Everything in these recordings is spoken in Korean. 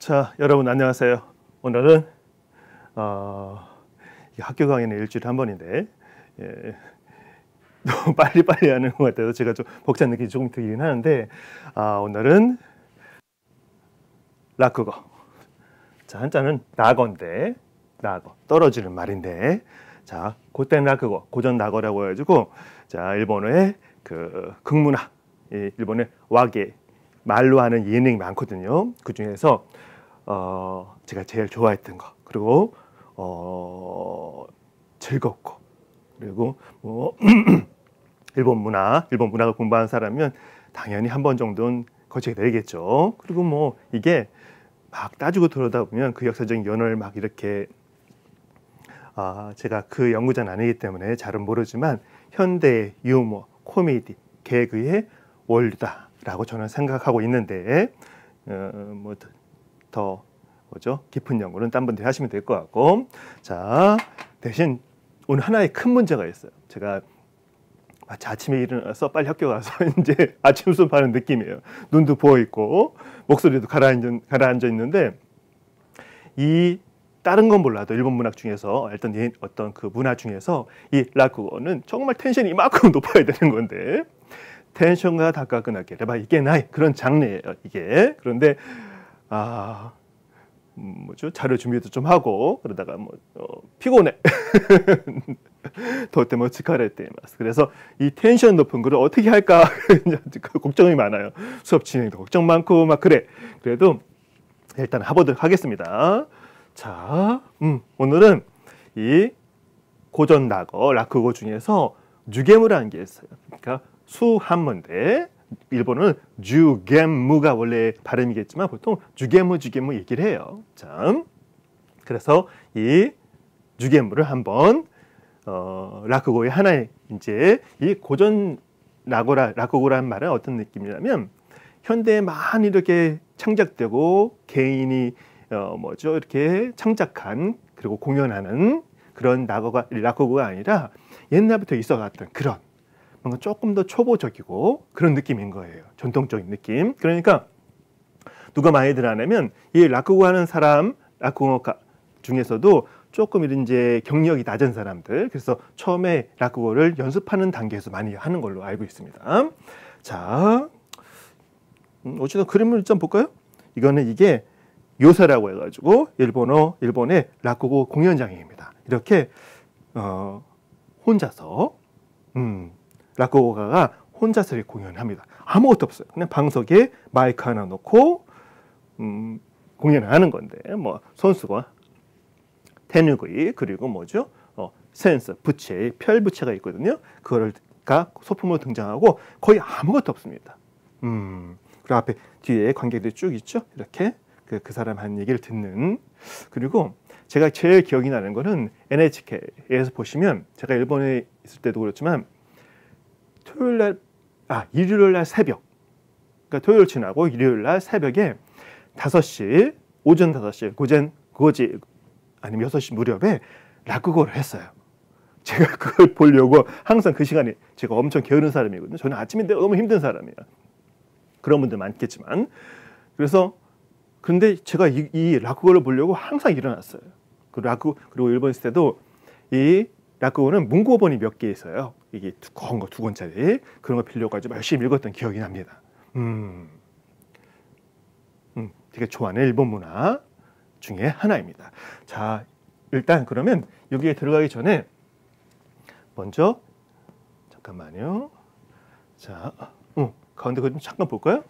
자, 여러분 안녕하세요. 오늘은 학교 강의는 일주일에 한 번인데 너무 빨리빨리 하는 것 같아서 제가 좀 벅찬 느낌이 조금 들긴 하는데 오늘은 라크고. 자, 한자는 낙어인데 낙어, 떨어지는 말인데 자, 고텐 라크고, 고전 낙어라고 해가지고 자, 일본의 그 극문화, 일본의 와게 말로 하는 예능이 많거든요. 그 중에서 제가 제일 좋아했던 거, 그리고 즐겁고, 그리고 뭐 일본 문화를 공부하는 사람이면 당연히 한 번 정도는 거치게 되겠죠. 그리고 뭐 이게 막 따지고 들여다 보면 그 역사적인 연원을 막 이렇게 제가 그 연구자는 아니기 때문에 잘은 모르지만 현대의 유머, 코미디, 개그의 원류다라고 저는 생각하고 있는데 뭐 더 뭐죠? 깊은 연구는 딴 분들이 하시면 될 것 같고, 자, 대신 오늘 하나의 큰 문제가 있어요. 제가 아침에 일어나서 빨리 학교 가서 이제 아침 수업하는 느낌이에요. 눈도 부어 있고 목소리도 가라앉아 있는데, 이 다른 건 몰라도 일본 문학 중에서 어떤 그 문화 중에서 이 라쿠고는 정말 텐션이 이만큼 높아야 되는 건데, 텐션과 다카쿠나케레바 이게 나이 그런 장르예요 이게. 그런데 뭐죠? 자료 준비도 좀 하고 그러다가 뭐 피곤해. 도테모 치카레테이마스. 그래서 이 텐션 높은 거를 어떻게 할까 걱정이 많아요. 수업 진행도 걱정 많고 막 그래. 그래도 일단 해보도록 하겠습니다. 자, 오늘은 이 고전 낙어, 라쿠고 중에서 주게무라는 게 있어요. 그러니까 수한문데 일본은 주게무가 원래 발음이겠지만 보통 주게무 얘기를 해요. 자, 그래서 이 주게무를 한번 라쿠고의 하나의 이제 이 고전 라쿠고라는 말은 어떤 느낌이냐면 현대에 많이 이렇게 창작되고 개인이 뭐죠 이렇게 창작한 그리고 공연하는 그런 라쿠고가 아니라 옛날부터 있어갔던 그런 뭔가 조금 더 초보적이고 그런 느낌인 거예요. 전통적인 느낌. 그러니까 누가 많이들 하냐면 이 라쿠고 하는 사람, 라쿠고가 중에서도 조금 이제 경력이 낮은 사람들, 그래서 처음에 라쿠고를 연습하는 단계에서 많이 하는 걸로 알고 있습니다. 자, 어쨌든 그림을 좀 볼까요? 이게 요새라고 해가지고 일본의 라쿠고 공연장입니다. 이렇게 혼자서 라쿠고가가 혼자서 공연합니다. 아무것도 없어요. 그냥 방석에 마이크 하나 놓고 공연을 하는 건데, 뭐 선수가 테누구이, 그리고 뭐죠? 센서, 부채, 별부채가 있거든요. 그거가 소품으로 등장하고 거의 아무것도 없습니다. 그리고 뒤에 관객들이 쭉 있죠. 이렇게 그 사람 한 얘기를 듣는. 그리고 제가 제일 기억이 나는 거는 NHK에서 보시면, 제가 일본에 있을 때도 그렇지만 일요일 날 새벽, 그러니까 토요일 지나고 일요일 날 새벽에 5시, 오전 5시, 고지 아니면 6시 무렵에 라쿠고를 했어요. 제가 그걸 보려고 항상 그 시간에, 제가 엄청 게으른 사람이거든요. 저는 아침인데 너무 힘든 사람이에요. 그런 분들 많겠지만. 그런데 제가 이 라쿠고를 보려고 항상 일어났어요. 그리고 일본 있을 때도 이 라쿠고는 문고본이 몇 개 있어요. 이게 두꺼운 거 2권짜리. 그런 거 빌려가지고 열심히 읽었던 기억이 납니다. 되게 좋아하는 일본 문화 중에 하나입니다. 자, 일단 그러면 여기에 들어가기 전에 먼저 잠깐만요. 자, 가운데 그림 잠깐 볼까요?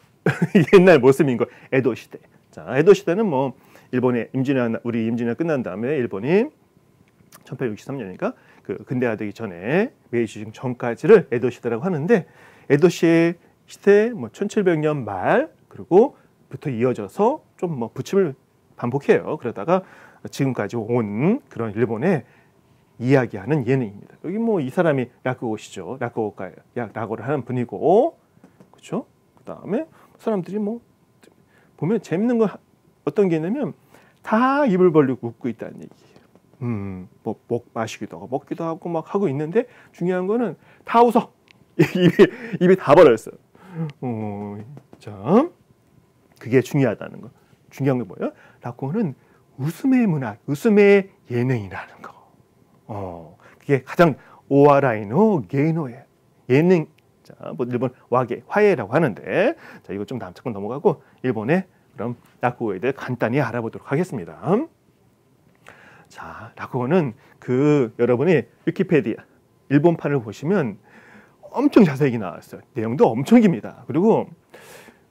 옛날 모습인 거, 에도 시대. 자, 에도 시대는 뭐 일본의 우리 임진왜란 끝난 다음에 일본이 1863년이니까 그 근대화 되기 전에 메이지 전까지를 에도 시대라고 하는데, 에도 시대 뭐 1700년 말 그리고부터 이어져서 좀 뭐 부침을 반복해요. 그러다가 지금까지 온 그런 일본의 이야기하는 예능입니다. 여기 뭐 이 사람이 라쿠고시죠. 라쿠고를 하는 분이고, 그렇죠? 그다음에 사람들이 뭐 보면 재밌는 거 어떤 게 있냐면 다 입을 벌리고 웃고 있다는 얘기예요. 뭐 마시기도 하고 먹기도 하고 막 하고 있는데 중요한 거는 다 웃어. 입이 다 벌어졌어요. 자, 그게 중요하다는 거. 중요한 게 뭐예요? 라쿠고는 웃음의 문화, 웃음의 예능이라는 거. 그게 가장 오와라이노 게이노예요. 예능. 자, 뭐 일본 와게, 화예라고 하는데, 자, 이거 좀 잠깐 넘어가고 일본의 그럼 라쿠고에 대해 간단히 알아보도록 하겠습니다. 자, 라쿠고는 여러분이 위키페디아 일본판을 보시면 엄청 자세히 나왔어요. 내용도 엄청 깁니다. 그리고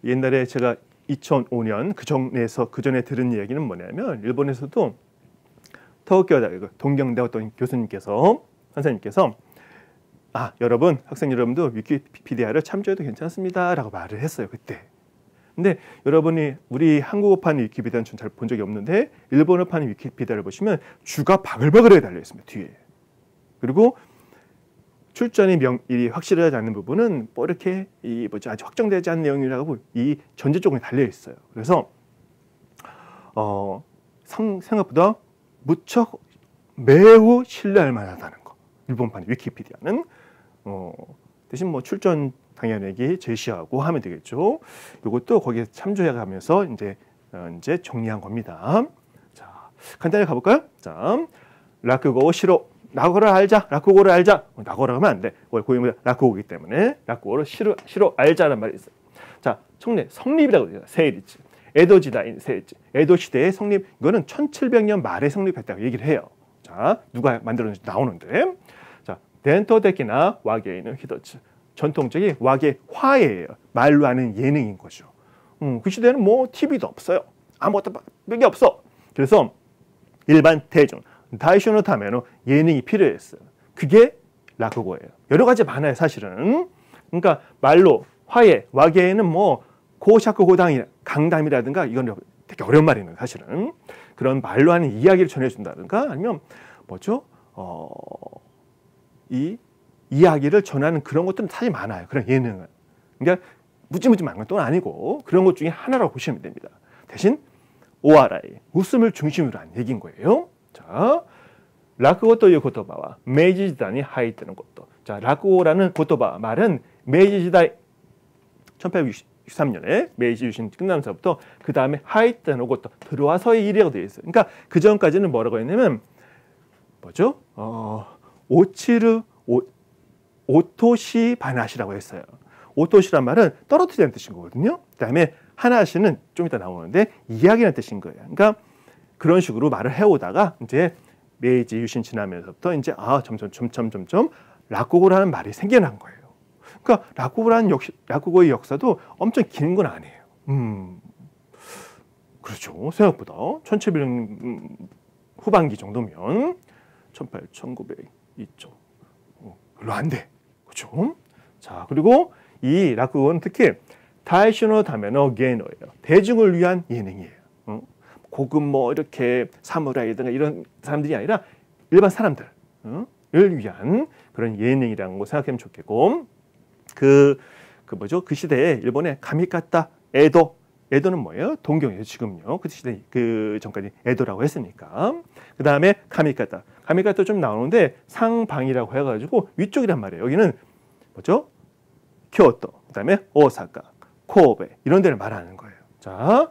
옛날에 제가 2005년 그 전에 들은 얘기는 뭐냐면 일본에서도 도쿄대 동경대 어떤 선생님께서 여러분 학생 여러분도 위키피디아를 참조해도 괜찮습니다라고 말을 했어요 그때. 근데 여러분이 우리 한국어판 위키피디아는 전 잘 본 적이 없는데 일본어판 위키피디아를 보시면 주가 바글바글하게 달려 있습니다 뒤에. 그리고 출전이 명일이 확실하지 않는 부분은 뭐 이렇게 아직 확정되지 않은 내용이라고 이 전제 조건이 달려 있어요. 그래서 생각보다 무척 매우 신뢰할 만하다는 거. 일본판 위키피디아는 대신 뭐 출전 당연하게 제시하고 하면 되겠죠. 이것도 거기에 참조해가면서 이제 정리한 겁니다. 자, 간단히 가볼까요? 자, 라쿠고 시로. 라쿠고를 알자. 라쿠고를 알자. 라쿠고라고 하면 안 돼. 고유명 라쿠고이기 때문에 라쿠고를 시로 알자라는 말이 있어요. 자, 성립이라고 해요. 세일이지. 에도 시대인 세일이지. 에도 시대의 성립. 이거는 1700년 말에 성립했다고 얘기를 해요. 자, 누가 만들었는지 나오는데. 자, 덴토데키나 와게이는 히도츠. 전통적인 와게 화예예요. 말로 하는 예능인 거죠. 그 시대는 뭐 TV도 없어요. 아무것도 몇 없어. 그래서 일반 대중 다이쇼노 타메노 예능이 필요했어요. 그게 라쿠고예요. 여러 가지 많아요, 사실은. 그러니까 말로 화예, 와게에는 뭐 고샤쿠 고당이 강담이라든가 이건 되게 어려운 말이에요, 사실은. 그런 말로 하는 이야기를 전해준다든가 아니면 뭐죠? 이 이야기를 전하는 그런 것들은 사실 많아요. 그런 예능은. 그러니까 무지무지 많은 건 아니고 그런 것 중에 하나라고 보시면 됩니다. 대신 오와라이, 웃음을 중심으로 한 얘기인 거예요. 자, 라쿠고という言葉は明治時代に入ってのこと. 자, 라쿠고라는 言葉 말은 메이지 시대 1863년에 메이지 유신 끝나면서부터 그 다음에 하이테노 것도 들어와서의 일이라고 되어 있어요. 그러니까 그 전까지는 뭐라고 했냐면 뭐죠? 오토시 바나시라고 했어요. 오토시란 말은 떨어뜨리는 뜻인 거거든요. 그다음에 하나시는 좀 이따 나오는데 이야기라는 뜻인 거예요. 그러니까 그런 식으로 말을 해오다가 이제 메이지 유신 지나면서부터 이제 점점 라쿠고라는 말이 생겨난 거예요. 그러니까 라쿠고의 역사도 엄청 긴 건 아니에요. 그렇죠. 생각보다 1700년 후반기 정도면 1800, 1900 이쪽 별로 안 돼. 그렇죠? 자, 그리고 이 라쿠고는 특히 다이쇼노 타메노 게이노예요. 대중을 위한 예능이에요. 고급 뭐 이렇게 사무라이든가 이런 사람들이 아니라 일반 사람들을 위한 그런 예능이라는 거 생각하면 좋겠고 그 시대에 일본의 가미카타 에도는 뭐예요? 동경이에요 지금요. 그 시대 그 전까지 에도라고 했으니까. 그 다음에 가미카타 좀 나오는데 상방이라고 해가지고 위쪽이란 말이에요. 여기는 뭐죠? 교토, 그 다음에 오사카, 코베 이런 데를 말하는 거예요. 자,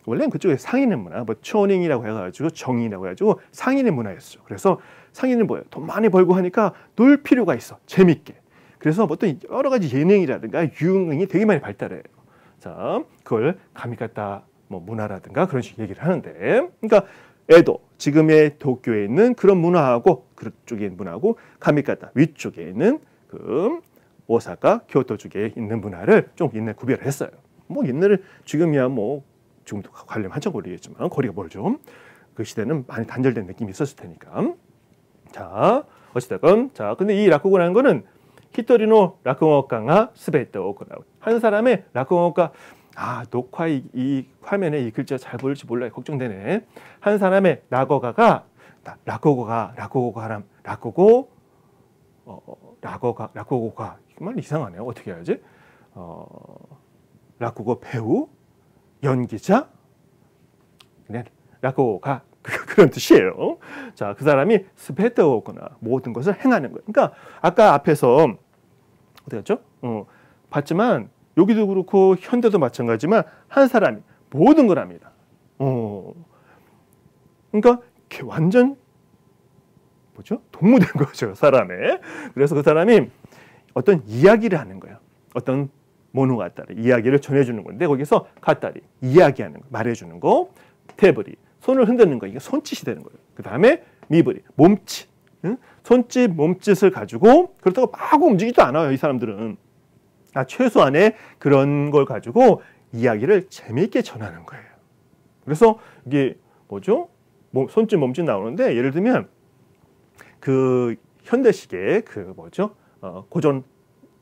원래는 그쪽에 상인의 문화, 뭐 초닝이라고 해가지고 정인이라고 해가지고 상인의 문화였어요. 그래서 상인은 뭐예요? 돈 많이 벌고 하니까 놀 필요가 있어. 재밌게. 그래서 어떤 여러 가지 예능이라든가 유흥이 되게 많이 발달해요. 자, 그걸 가미카타 뭐 문화라든가 그런 식의 얘기를 하는데, 그러니까 에도 지금의 도쿄에 있는 그런 문화하고 그쪽에 있는 문화하고 가미카타 위쪽에 있는 그 오사카, 교토 쪽에 있는 문화를 좀 옛날 구별을 했어요. 뭐 옛날에 지금이야 뭐 지금도 가려면 한참 걸리겠지만 거리가 멀죠. 그 시대는 많이 단절된 느낌이 있었을 테니까. 자, 어찌됐건 자, 근데 이 라쿠고라는 거는 히토리노 라쿠고가가 스베테 오코나우 한 사람의 라쿠고가 녹화 이 화면에 이 글자 잘 보일지 몰라요. 걱정되네. 한 사람의 라쿠고가 정말 이상하네요. 어떻게 해야지? 라쿠고 배우, 연기자, 그냥 라쿠고가 그런 뜻이에요. 자, 그 사람이 스페트오거나 모든 것을 행하는 거예요. 그러니까 아까 앞에서 어떻게 했죠? 봤지만 여기도 그렇고 현대도 마찬가지지만 한 사람이 모든 걸 합니다. 그러니까 완전 뭐죠? 동무된 거죠, 사람의. 그래서 그 사람이 어떤 이야기를 하는 거예요. 어떤 모노가타리 이야기를 전해주는 건데 거기서 가타리 이야기하는 거, 말해주는 거, 테브리 손을 흔드는 거, 이게 손짓이 되는 거예요. 그 다음에 미브리 몸짓, 손짓 몸짓을 가지고 그렇다고 막 움직이지도 않아요. 이 사람들은 최소한의 그런 걸 가지고 이야기를 재미있게 전하는 거예요. 그래서 이게 뭐죠? 손짓 몸짓 나오는데 예를 들면 그 현대식의 그 뭐죠? 고전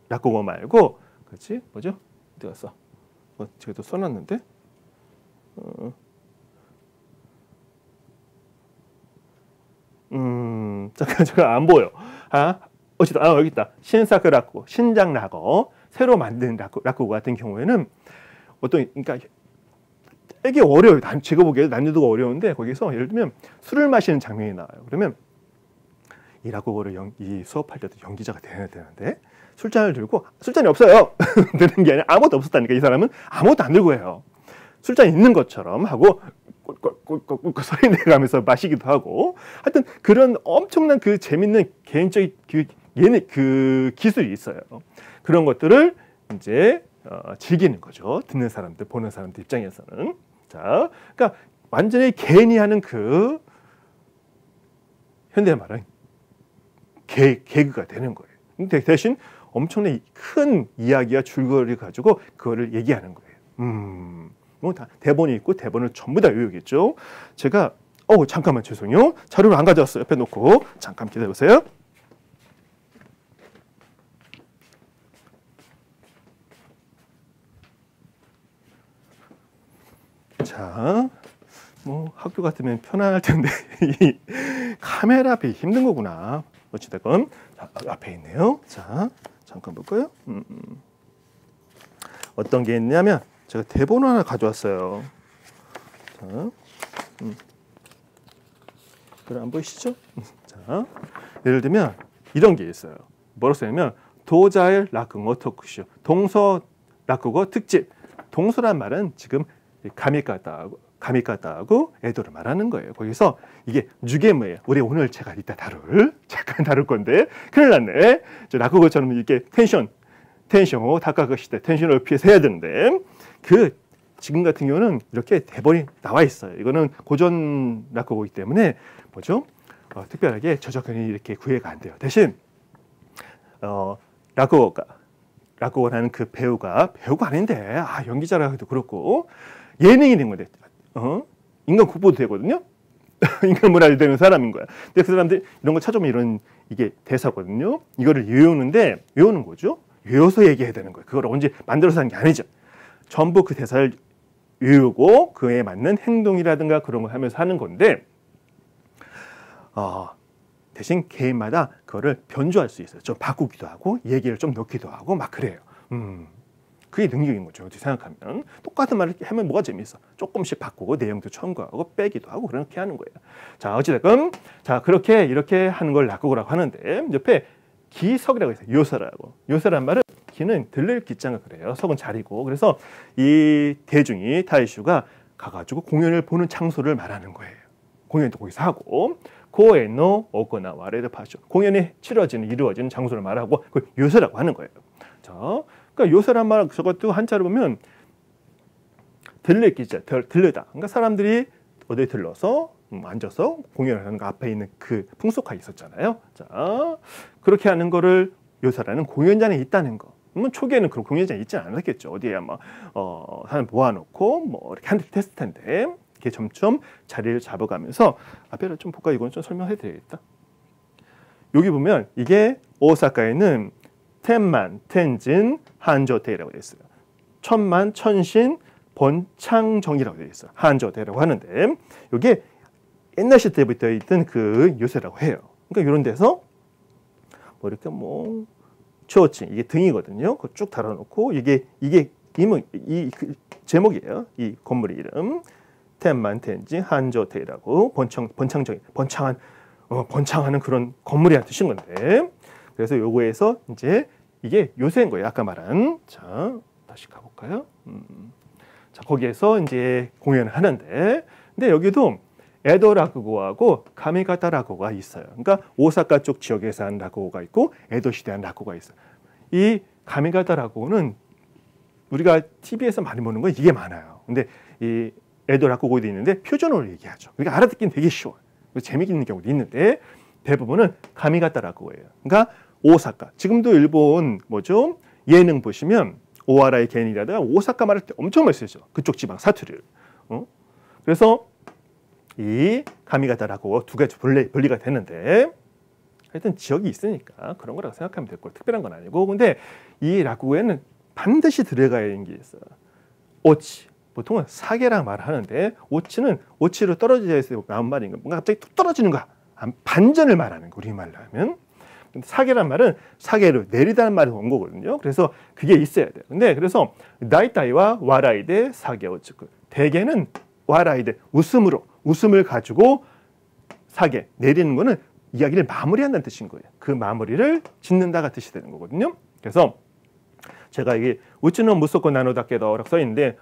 락고고 말고 그렇지? 뭐죠? 어디 갔어? 제가 또 써놨는데 잠깐 안 보여. 어쨌든 여기 있다. 신사크 락고, 신장 락고, 새로 만든 락고 같은 경우에는 그러니까 되게 어려워요. 제가 보기에 난이도가 어려운데 거기서 예를 들면 술을 마시는 장면이 나와요. 그러면 이 락고를 이 수업할 때도 연기자가 돼야 되는데 술잔을 들고 술잔이 없어요. 되는 게 아니라 아무것도 없었다니까. 이 사람은 아무것도 안 들고 해요. 술잔이 있는 것처럼 하고 꿀꿀꿀꿀 소리 내가면서 마시기도 하고 하여튼 그런 엄청난 그 재밌는 개인적인 그 기술이 있어요. 그런 것들을 이제 즐기는 거죠. 듣는 사람들, 보는 사람들 입장에서는. 자, 그러니까 완전히 개인이 하는 그 현대 말은 개그가 되는 거예요. 근데 대신 엄청난 큰 이야기와 줄거리를 가지고 그거를 얘기하는 거예요. 뭐 다 대본이 있고 대본을 전부 다 외우겠죠. 제가 잠깐만 죄송해요. 자료를 안 가져왔어요. 옆에 놓고 잠깐 기다려보세요. 자, 뭐 학교 같으면 편안할 텐데 이 카메라 앞에 힘든 거구나. 어찌됐건 앞에 있네요. 자, 잠깐 볼까요? 어떤 게 있냐면 제가 대본 하나 가져왔어요. 자, 그럼 안 보이시죠? 자, 예를 들면 이런 게 있어요. 뭐라고 쓰냐면 도자일 락국어 토크쇼, 동서 락국어 특집. 동서란 말은 지금 가미가다하고 에도를 말하는 거예요. 거기서 이게 주게무예요. 우리 오늘 제가 이따 잠깐 다룰 건데 큰일 났네. 락국어처럼 이렇게 텐션 다카그 시대 텐션을 피해서 해야 되는데 지금 같은 경우는 이렇게 대본이 나와 있어요. 이거는 고전 락국어이기 때문에 뭐죠? 특별하게 저작권이 이렇게 구애가 안 돼요. 대신 락국어라는 그 배우가 아닌데 연기자라 해도 그렇고 예능이 된 건데 인간 국보도 되거든요. 인간 문화도 되는 사람인 거야. 근데 그 사람들이 이런 거 찾아보면 이게 대사거든요. 이거를 외우는 거죠. 외워서 얘기해야 되는 거예요. 그걸 언제 만들어서 하는 게 아니죠. 전부 그 대사를 외우고 그에 맞는 행동이라든가 그런 걸 하면서 하는 건데 대신 개인마다 그거를 변주할 수 있어요. 좀 바꾸기도 하고 얘기를 좀 넣기도 하고 막 그래요. 그게 능력인 거죠. 어떻게 생각하면 똑같은 말을 하면 뭐가 재미있어? 조금씩 바꾸고 내용도 첨가하고 빼기도 하고 그렇게 하는 거예요. 자, 어찌됐건 그렇게 이렇게 하는 걸 락국어라고 하는데 옆에 기석이라고 있어요. 요서란 말은 기는 들릴 기장을 그래요. 석은 자리고. 그래서 이 대중이 다이슈가 가가지고 공연을 보는 장소를 말하는 거예요. 공연도 거기서 하고 고에노 오거나 와레드 파쇼 공연이 이루어지는 장소를 말하고 그걸 요서라고 하는 거예요. 자, 그러니까 요새란 말 저것도 한자로 보면 들리기자 들르다. 그러니까 사람들이 어디에 들러서 앉아서 공연을 하는 거 앞에 있는 그 풍속화 있었잖아요. 자, 그렇게 하는 거를 요새라는 공연장에 있다는 거. 초기에는 그런 공연장에 있지 않았겠죠. 어디에 사람 모아놓고 뭐 이렇게 한들 테스트 텐데 이게 점점 자리를 잡아가면서 앞에를 좀 볼까? 이건 좀 설명해 드려야겠다. 여기 보면 이게 오사카에는 텐만, 텐진, 한조대라고 되어 있어요. 천만, 천신, 번창정이라고 되어 있어요. 한조대라고 하는데 이게 옛날 시대부터 있던 그 요새라고 해요. 그러니까 이런 데서 뭐 이렇게 초칭 이게 등이거든요. 그거 쭉 달아놓고 이게 그 제목이에요. 이 건물의 이름 텐만, 텐진, 한조대라고 번창하는 그런 건물이라는 뜻인 건데. 그래서 요거에서 이제 이게 요새인 거예요. 아까 말한. 자, 다시 가볼까요? 자, 거기에서 이제 공연을 하는데, 근데 여기도 에도 라쿠고하고 가미가타 라쿠고가 있어요. 그러니까 오사카 쪽 지역에서 하는 라쿠고가 있고 에도 시대 하는 라쿠고가 있어요. 이 가미가타 라쿠고는 우리가 TV에서 많이 보는 건 이게 많아요. 근데 이 에도 라쿠고도 있는데 표준어로 얘기하죠. 그러니까 알아듣기는 되게 쉬워요. 재미있는 경우도 있는데 대부분은 가미가타 라쿠고예요. 그러니까 오사카. 지금도 일본 뭐죠? 예능 보시면 오하라의 겐이라든가 오사카 말할 때 엄청 많이 쓰죠. 그쪽 지방 사투리를. 그래서 이 가미가타라고 두 가지 분리가 되는데 하여튼 지역이 있으니까 그런 거라고 생각하면 될 거예요. 특별한 건 아니고. 근데 이 라쿠고에는 반드시 들어가야 하는 게 있어요. 오치. 보통은 사계랑 말을 하는데 오치는 오치로 떨어져서 나온 말인 거. 뭔가 갑자기 툭 떨어지는 거. 반전을 말하는 거. 우리말로 하면. 사계란 말은 사계로 내리다는 말이 온 거거든요. 그래서 그게 있어야 돼요. 근데 그래서 다이타이와 와라이데 사계오츠. 대개는 와라이데 웃음을 가지고 사계 내리는 거는 이야기를 마무리한다는 뜻인 거예요. 그 마무리를 짓는다가 뜻이 되는 거거든요. 그래서 제가 이게 우치노 무소코 나노다케도라고 써 있는데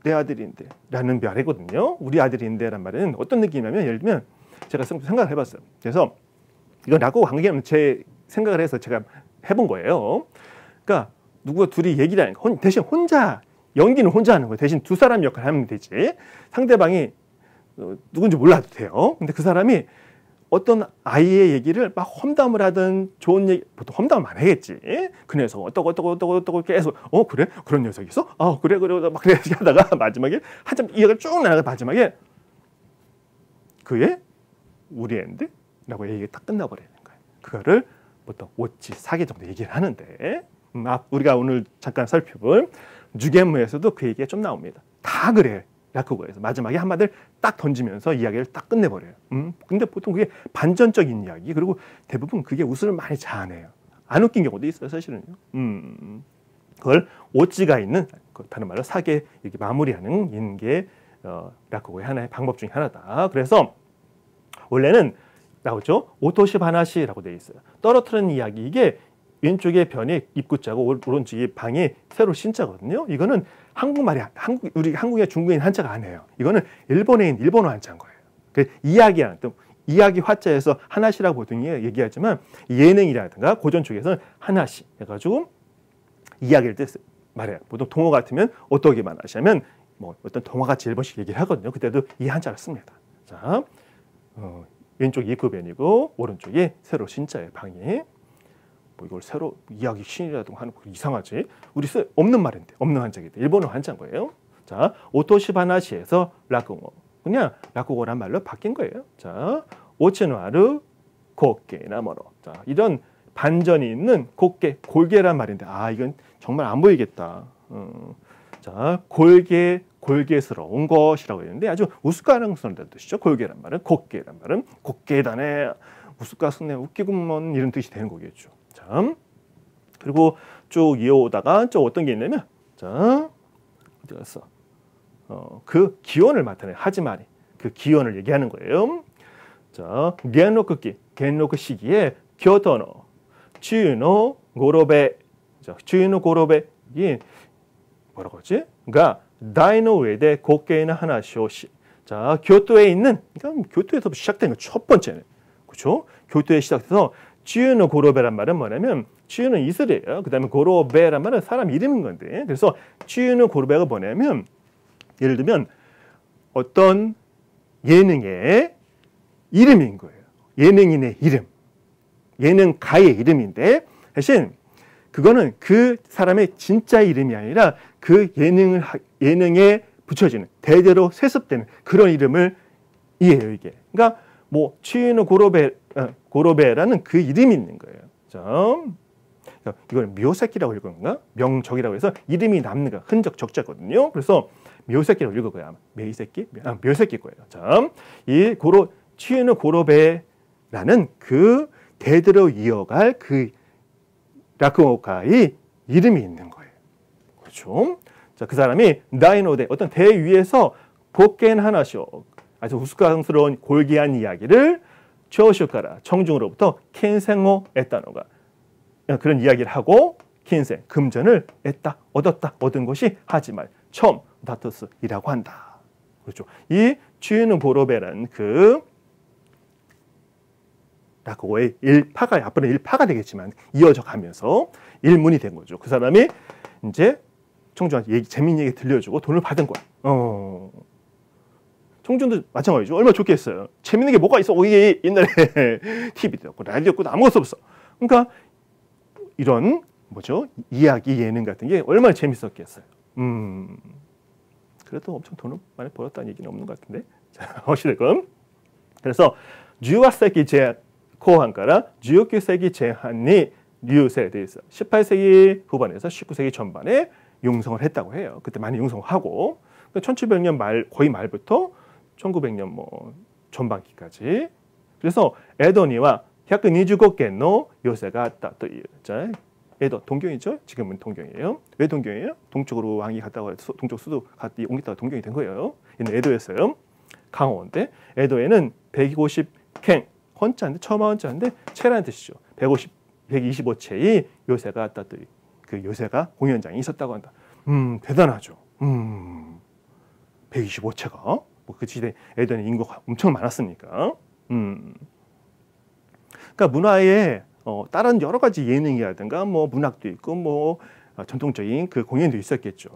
내 아들인데 라는 말이거든요. 우리 아들인데란 말은 어떤 느낌이냐면 예를 들면 제가 생각을 해봤어요. 그래서 이건 라고 관계없는 제 생각을 해서 제가 해본 거예요. 그러니까 누구가 둘이 얘기를 하니까 대신 혼자 연기는 혼자 하는 거예요. 대신 두 사람 역할을 하면 되지. 상대방이 누군지 몰라도 돼요. 근데 그 사람이 어떤 아이의 얘기를 막 험담을 하든 좋은 얘기, 보통 험담을 많이 하겠지. 그 녀석 어떡 계속 그래? 그런 녀석이 있어? 그래 막 그래 하다가 마지막에 한참 이야기가 쭉 나가다 마지막에 그의 우리 애인데? 라고 얘기가 딱 끝나버리는 거예요. 그거를 보통 오치 사계 정도 얘기를 하는데 우리가 오늘 잠깐 살펴볼 주겐무에서도 그 얘기가 좀 나옵니다. 다 그래. 라쿠고에서 마지막에 한마디를 딱 던지면서 이야기를 딱 끝내버려요. 근데 보통 그게 반전적인 이야기 그리고 대부분 그게 웃음을 많이 자아내요. 안 웃긴 경우도 있어요. 사실은요. 그걸 오치가 있는 다른 말로 사계 이렇게 마무리하는 게 라쿠고의 하나의 방법 중에 하나다. 그래서 원래는 나오죠. 오토시 바나시라고 되어 있어요. 떨어뜨리는 이야기. 이게 왼쪽에 변이 입구자고 오른쪽에 방이 새로 신자거든요. 이거는 한국말이 우리 한국의 중국인 한자가 아니에요. 이거는 일본에 있는 일본어 한자인 거예요. 그 이야기하는 또 이야기 화자에서 하나시라고 보통 얘기하지만 예능이라든가 고전 쪽에서는 하나시 해가지고 이야기를 말해요. 보통 동화 같으면 어떻게 말하시냐면 뭐 어떤 동화같이 일본식 얘기를 하거든요. 그때도 이 한자를 씁니다. 자, 왼쪽 입구변이고 오른쪽에 새로 신자의 방이. 뭐 이걸 새로 이야기 신이라든가 하는 거 이상하지? 우리 없는 말인데 없는 한자인데 일본어 한자인 거예요. 자, 오토시바나시에서 라쿠고 그냥 라쿠고란 말로 바뀐 거예요. 자, 오치노아르 고케나모로. 자, 이런 반전이 있는 골개란 말인데 이건 정말 안 보이겠다. 자, 골개스러운 것이라고 했는데 아주 우스꽝스러운 뜻이죠. 골개란 말은 고개란 말은 고개다네 우스꽝스네 웃기구먼 이런 뜻이 되는 거겠죠. 자, 그리고 쭉 이어오다가 좀 어떤 게 있냐면 자, 어디 갔어? 그 기원을 나타내 하지마니 그 기원을 얘기하는 거예요. 자, genroku 시기에 교토의 주의 고로베 주의 고로베이 뭐라고 하지? 가 다이노 우에데 고개나 하나시오시. 자, 교토에 있는 그러니까 교토에서 시작된 거 첫 번째는 그렇죠? 교토에 시작해서 주의 고로베란 말은 뭐냐면 주의는 이슬이에요. 그다음에 고로베란 말은 사람 이름인 건데 그래서 주의 고로베가 뭐냐면 예를 들면 어떤 예능의 이름인 거예요. 예능인의 이름, 예능가의 이름인데 대신 그거는 그 사람의 진짜 이름이 아니라 그 예능에 붙여지는 대대로 세습되는 그런 이름을 이해해요 이게. 그러니까 뭐 추이노 고로베라는 그 이름이 있는 거예요. 자, 이걸 묘새끼라고 읽은가? 명적이라고 해서 이름이 남는 거 흔적 적자거든요. 그래서 묘새끼라고 읽을 거예요. 아마 묘새끼? 묘새끼 거예요. 자, 이 추이노 고로베라는 그 대대로 이어갈 그 라쿠고가의 이름이 있는 거예요. 그렇죠? 자, 그 사람이 다이노데 어떤 대 위에서 고겐 하나쇼 아주 우스꽝스러운 골기한 이야기를 조슈카라 청중으로부터 켄생오 에따노가 그런 이야기를 하고 켄생 금전을 얻은 것이 하지만 처음 다투스이라고 한다. 그렇죠. 이 쥐는 보로베라는 그 라코의 일파가 앞으로 일파가 되겠지만 이어져 가면서 일문이 된 거죠. 그 사람이 이제 청중한테 재밌는 얘기 들려주고 돈을 받은 거야. 청중도 마찬가지죠. 얼마나 좋겠어요. 재밌는 게 뭐가 있어? 이게 옛날에 TV도 없고 라디오도 없고 아무것도 없어. 그러니까 이런 뭐죠? 이야기 예능 같은 게 얼마나 재밌었겠어요. 그래도 엄청 돈을 많이 벌었다는 얘기는 없는 것 같은데. 자, 어찌됐건 그래서 18세기後半から 19세기 제한이 류세에 대해서 18세기 후반에서 19세기 전반에 융성을 했다고 해요. 그때 많이 융성하고 1700년 말 거의 말부터 1900년 뭐 전반기까지. 그래서 에도니와 125개의 요새가 있다. 또 자, 에도 동경이죠. 지금은 동경이에요. 왜 동경이에요? 동쪽으로 왕이 갔다가 동쪽 수도 옮겼다가 동경이 된 거예요. 얘는 에도였어요. 강호인데 에도에는 150캥 헌자인데 처마 헌자인데 채라는 뜻이죠. 125채의 요새가 있다. 또 그 요새가 공연장이 있었다고 한다. 대단하죠. 125채가 뭐 그 시대 에도는 인구가 엄청 많았으니까. 그러니까 문화에 다른 여러 가지 예능이라든가 뭐 문학도 있고 뭐 전통적인 그 공연도 있었겠죠.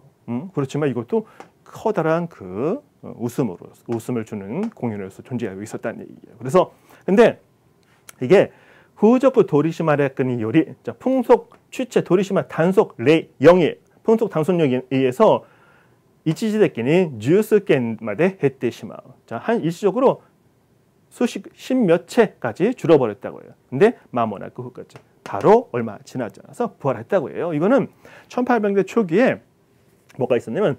그렇지만 이것도 커다란 그 웃음을 주는 공연으로서 존재하고 있었다는 얘기예요. 그래서 근데 이게 후적부 도리시마레끈이 요리 자, 풍속 취체 도리시마 단속 레 영예 풍속 단속령에 의해서 이치지대끼니 주스겐마데 했대시마. 자, 한 일시적으로 십몇 채까지 줄어버렸다고 해요. 근데 마모나크 후까지 바로 얼마 지나지 않아서 부활했다고 해요. 이거는 1800년대 초기에 뭐가 있었냐면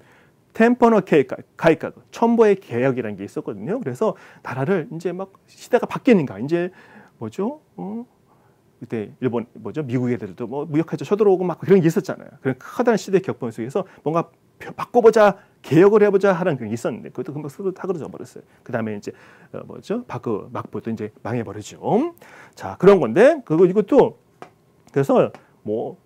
템포노 가이카그 첨보의 개혁이라는 게 있었거든요. 그래서 나라를 이제 막 시대가 바뀌는가 이제 뭐죠? 그때 일본 뭐죠? 미국 애들도 뭐 무역해서 쳐들어오고 막 그런 게 있었잖아요. 그런 커다란 시대 격변 속에서 뭔가 바꿔보자, 개혁을 해보자 하는 그런 게 있었는데 그것도 금방 스스로 타그러져 버렸어요. 그 다음에 이제 뭐죠? 막부도 이제 망해버리죠. 자, 그런 건데 이것도 그래서 뭐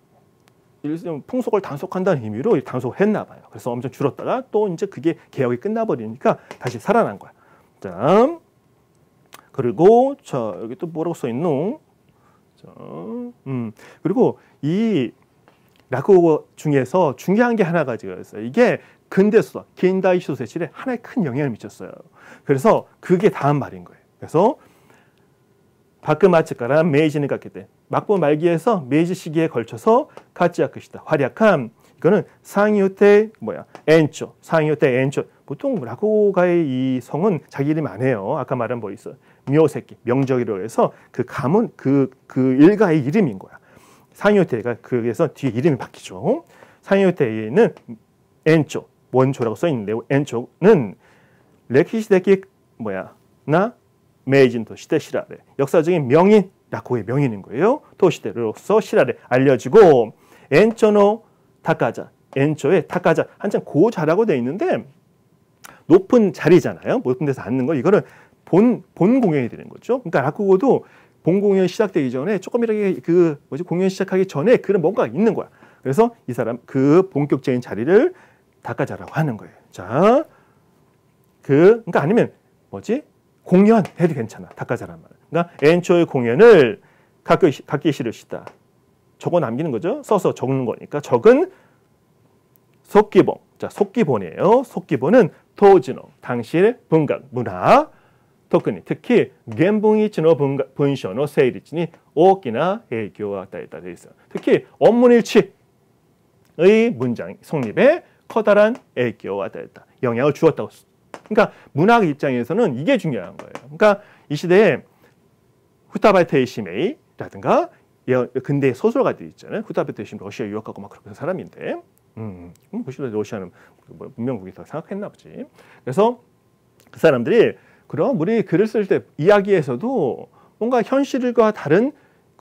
풍속을 단속한다는 의미로 단속을 했나 봐요. 그래서 엄청 줄었다가 또 이제 그게 개혁이 끝나버리니까 다시 살아난 거야. 자, 그리고 자 여기 또 뭐라고 써 있노? 자, 그리고 이 라쿠고 중에서 중요한 게 하나가 있어요. 이게 근대수사, 긴다이 쇼세실에 하나의 큰 영향을 미쳤어요. 그래서 그게 다음 말인 거예요. 그래서 바크마츠가라 메이지는 갔기 때 막부 말기에서 메이지 시기에 걸쳐서 가치야크시다. 활약한 이거는 상유테 엔초, 상유테 엔초. 보통 라쿠고가의 이 성은 자기 이름 안 해요. 아까 말한 뭐 있어. 묘새끼, 명적이라고 해서 그 가문 그 일가의 이름인 거야. 상유테가 그래서 뒤에 이름이 바뀌죠. 상유테에는 엔초, 원초라고 써 있는데 엔초는 레키시데키 나 메이진토 시대 시라레 역사적인 명인 라코의 명인인 거예요. 토시대로서 시라레 알려지고 엔초노 타카자 엔초의 타카자 한참 고자라고 되어 있는데 높은 자리잖아요. 높은 데서 앉는 거 이거는 본 공연이 되는 거죠. 그러니까 라쿠고도 본 공연 시작되기 전에 조금이라도 공연 시작하기 전에 그런 뭔가 있는 거야. 그래서 이 사람 그 본격적인 자리를 타카자라고 하는 거예요. 자, 그러니까 아니면 공연 해도 괜찮아. 타카자란 말. 그러니까 엔초의 공연을 갖기 싫으시다. 적어 남기는 거죠. 써서 적는 거니까 적은 속기본. 자, 속기본이에요. 속기본은 토지노 당시의 문학, 문화, 특히 겐붕이치노 분쇼노 세이리치니 오키나影響を与えた돼 있어요. 특히 원문일치의 문장 성립에 커다란 影響を与えた 영향을 주었다고. 그러니까 문학 입장에서는 이게 중요한 거예요. 그러니까 이 시대에 후타바테 시메이라든가 근대 소설가들 있잖아요. 후타바테 시메이 러시아 유학하고 막 그런 사람인데, 러시아는 문명국이라고 생각했나 보지. 그래서 그 사람들이 그럼 우리 글을 쓸 때 이야기에서도 뭔가 현실과 다른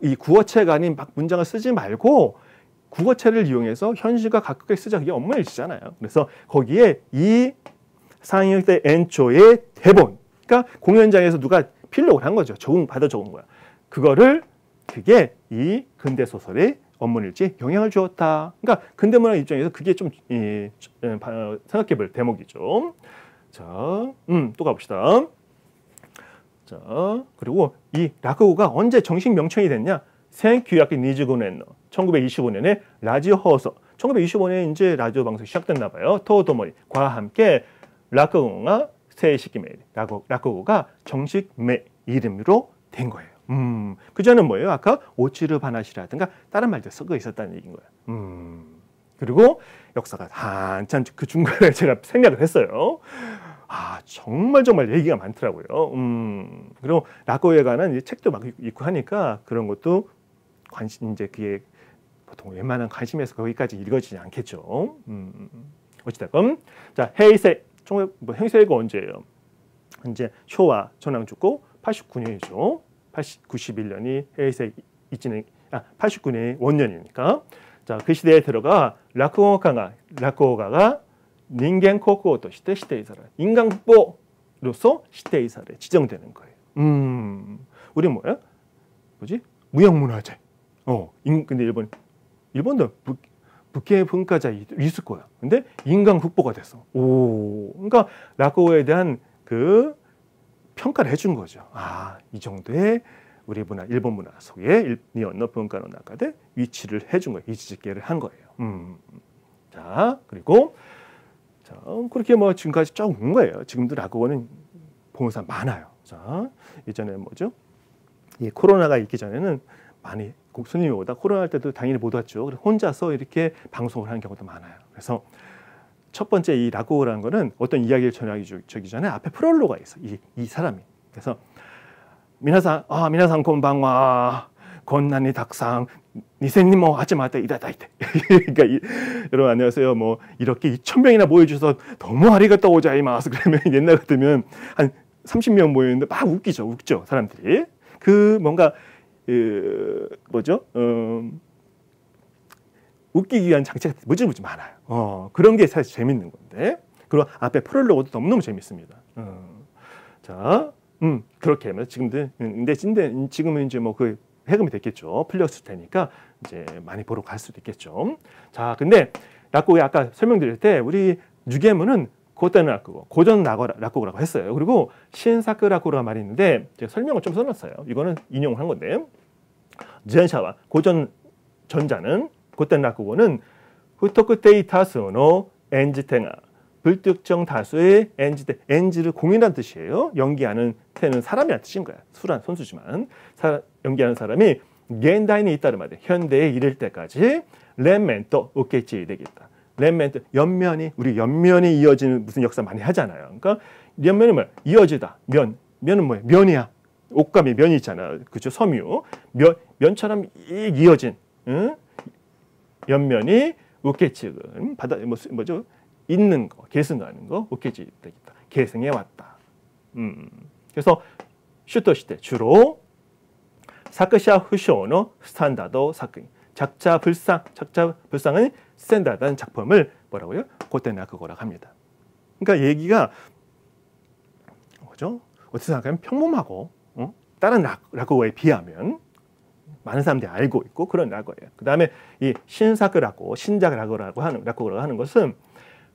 이 구어체가 아닌 막 문장을 쓰지 말고 국어체를 이용해서 현실과 가깝게 쓰자. 그게 업무일치잖아요. 그래서 거기에 이 상영대 엔초의 대본, 그러니까 공연장에서 누가 필록을 한 거죠. 받아 적은 거야. 그게 이 근대 소설의 원문일지 영향을 주었다. 그러니까 근대문학 입장에서 그게 좀 생각해볼 대목이죠. 자, 또 가봅시다. 자, 그리고 이 라쿠고가 언제 정식 명칭이 됐냐? 생규약기 니즈고넨노 1925년에 라디오 허서 1925년에 이제 라디오 방송이 시작됐나 봐요. 토도모리과 함께 라쿠고가 세시기메 라쿠고가 정식 이름으로 된 거예요. 그전에는 뭐예요? 아까 오츠르 바나시라든가 다른 말들 섞어 있었다는 얘기인 거예요. 그리고 역사가 한참 그 중간에 제가 생략을 했어요. 정말 얘기가 많더라고요. 그리고 라쿠고에 관한 책도 막 있고 하니까 그런 것도 관심, 이제 그게 보통 웬만한 관심에서 거기까지 읽어지지 않겠죠. 어찌됐건. 자, 헤이세. 헤이세가 언제예요? 이제 쇼와 전황 죽고 89년이죠. 91년이 헤이세 이진행, 89년이 원년이니까. 자, 그 시대에 들어가 라쿠고가가 닌겐 코쿠오として指定され 인간 국보로서 시대이사를 지정되는 거예요. 우리 뭐야? 뭐지? 무형문화재. 근데 일본도 북해 분과자 있을 거야. 근데 인간 국보가 됐어. 그러니까 라쿠고에 대한 그 평가를 해준 거죠. 이 정도의 우리 문화, 일본 문화 속에 니혼노 분과노 나카데 위치를 해준 거예요. 이치지케를 한 거예요. 자, 그리고 자, 그렇게 뭐 지금까지 쭉 온 거예요. 지금도 라쿠고는 보는 사람 많아요. 자, 예전에 뭐죠? 이 코로나가 있기 전에는 많이 손님이 오다 코로나 할 때도 당연히 못 왔죠. 그래서 혼자서 이렇게 방송을 하는 경우도 많아요. 그래서 첫 번째 이 라쿠고라는 거는 어떤 이야기를 전하기 전에 앞에 프롤로가 있어. 이 사람이. 그래서 미나상 곤방와 곤난이 닥상 니세님 뭐 하지 마다 이다다이테. 그러니까 여러분 안녕하세요. 뭐 이렇게 2,000명이나 모여주셔서 너무 아리가또 고자이마스. 그러면 옛날 같으면 한 30명 모였는데 막 웃죠 사람들이. 그 뭔가 뭐죠? 웃기기 위한 장치가 무지무지 많아요. 그런 게 사실 재밌는 건데. 그리고 앞에 프롤로그도 너무너무 재밌습니다. 자, 그렇게 하면 근데 지금은 이제 뭐 그 해금이 됐겠죠. 풀렸을 테니까 이제 많이 보러 갈 수도 있겠죠. 자, 근데 라쿠고에 아까 설명드릴 때 우리 유게문은 고ten 라쿠고, 고전 라쿠고라고 했어요. 그리고 신사크 라쿠고가 말이 있는데 제가 설명을 좀 써놨어요. 이거는 인용을 한 건데 전샤와 고전 전자는 고ten 라쿠고는 후토크테이 다수의 엔지테가 불특정 다수의 엔지를 공인한 뜻이에요. 연기하는 태는 사람이라는 뜻인 거야. 술한 선수지만 연기하는 사람이 겐다이에 잇따른 말이에요. 현대에 이를 때까지 렘멘토 우케치 되겠다. 렘멘토 우리 연면이 이어지는 무슨 역사 많이 하잖아요. 그러니까 연면이 뭐야? 이어지다. 면은 뭐야? 면이야. 옷감이 면이 있잖아. 그죠? 섬유. 면처럼 이어진 연면이 우케치 뭐죠? 있는 거, 계승하는 거, 우케지 되겠다. 계승해 왔다. 그래서 슈토시대 주로 사크샤 후쇼의 스탠다드 작품, 작자 불상은 스탠다드한 작품을 뭐라고요? 고ten 라쿠고라고 합니다. 그러니까 얘기가 뭐죠? 어떻게 생각하면 평범하고 다른 라쿠고에 비하면 많은 사람들이 알고 있고 그런 라쿠고예요. 그 다음에 이 신작 라쿠고라고 하는 것은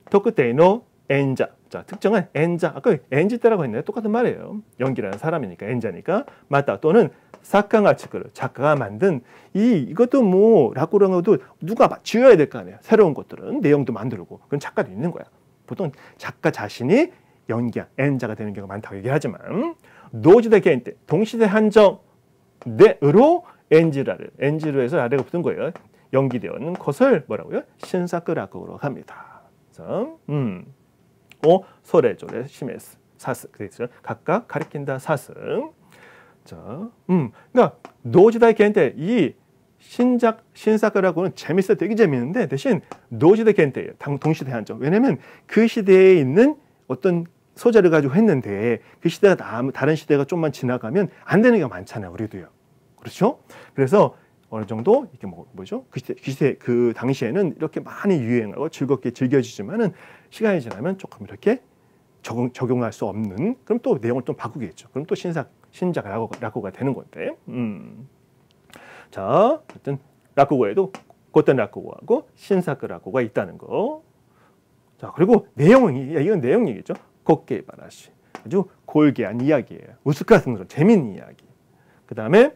토크테이노 엔자. 자, 특정한 엔자. 아까 엔지 때라고 했네요. 똑같은 말이에요. 연기라는 사람이니까 엔자니까. 맞다. 또는 사카가 치크를 작가가 만든 이것도 뭐 라쿠고라는 것도 누가 지어야 될 거 아니에요. 새로운 것들은 내용도 만들고 그런 작가도 있는 거야. 보통 작가 자신이 연기한 엔자가 되는 경우가 많다고 얘기하지만 노지대 겐테 동시대 한정 내으로 엔지로 해서 아래가 붙은 거예요. 연기되었는 것을 뭐라고요? 신사크 라쿠고라고 합니다. 소래조래 시메스 사스 그래서 각각 가리킨다 사스. 자, 그러니까 노지다이 겐테 이 신사크라고는 재밌어 되게 재밌는데 대신 노지다이 겐테예요. 동시대 한정. 왜냐면 그 시대에 있는 어떤 소재를 가지고 했는데 그 시대가 다른 시대가 좀만 지나가면 안 되는 게 많잖아요. 우리도요. 그렇죠? 그래서 어느 정도 이게 뭐죠? 그 당시에는 이렇게 많이 유행하고 즐겁게 즐겨지지만은 시간이 지나면 조금 이렇게 적용할 수 없는 그럼 또 내용을 좀 바꾸겠죠. 그럼 또 신작 라쿠고가 되는 건데. 자, 어쨌든 라쿠고에도 고텐 라쿠고하고 신사크 라쿠고가 있다는 거. 자, 그리고 내용이, 이건 내용 얘기죠. 곱게 바라시. 아주 골기한 이야기예요. 우스카스는 재밌는 이야기. 그 다음에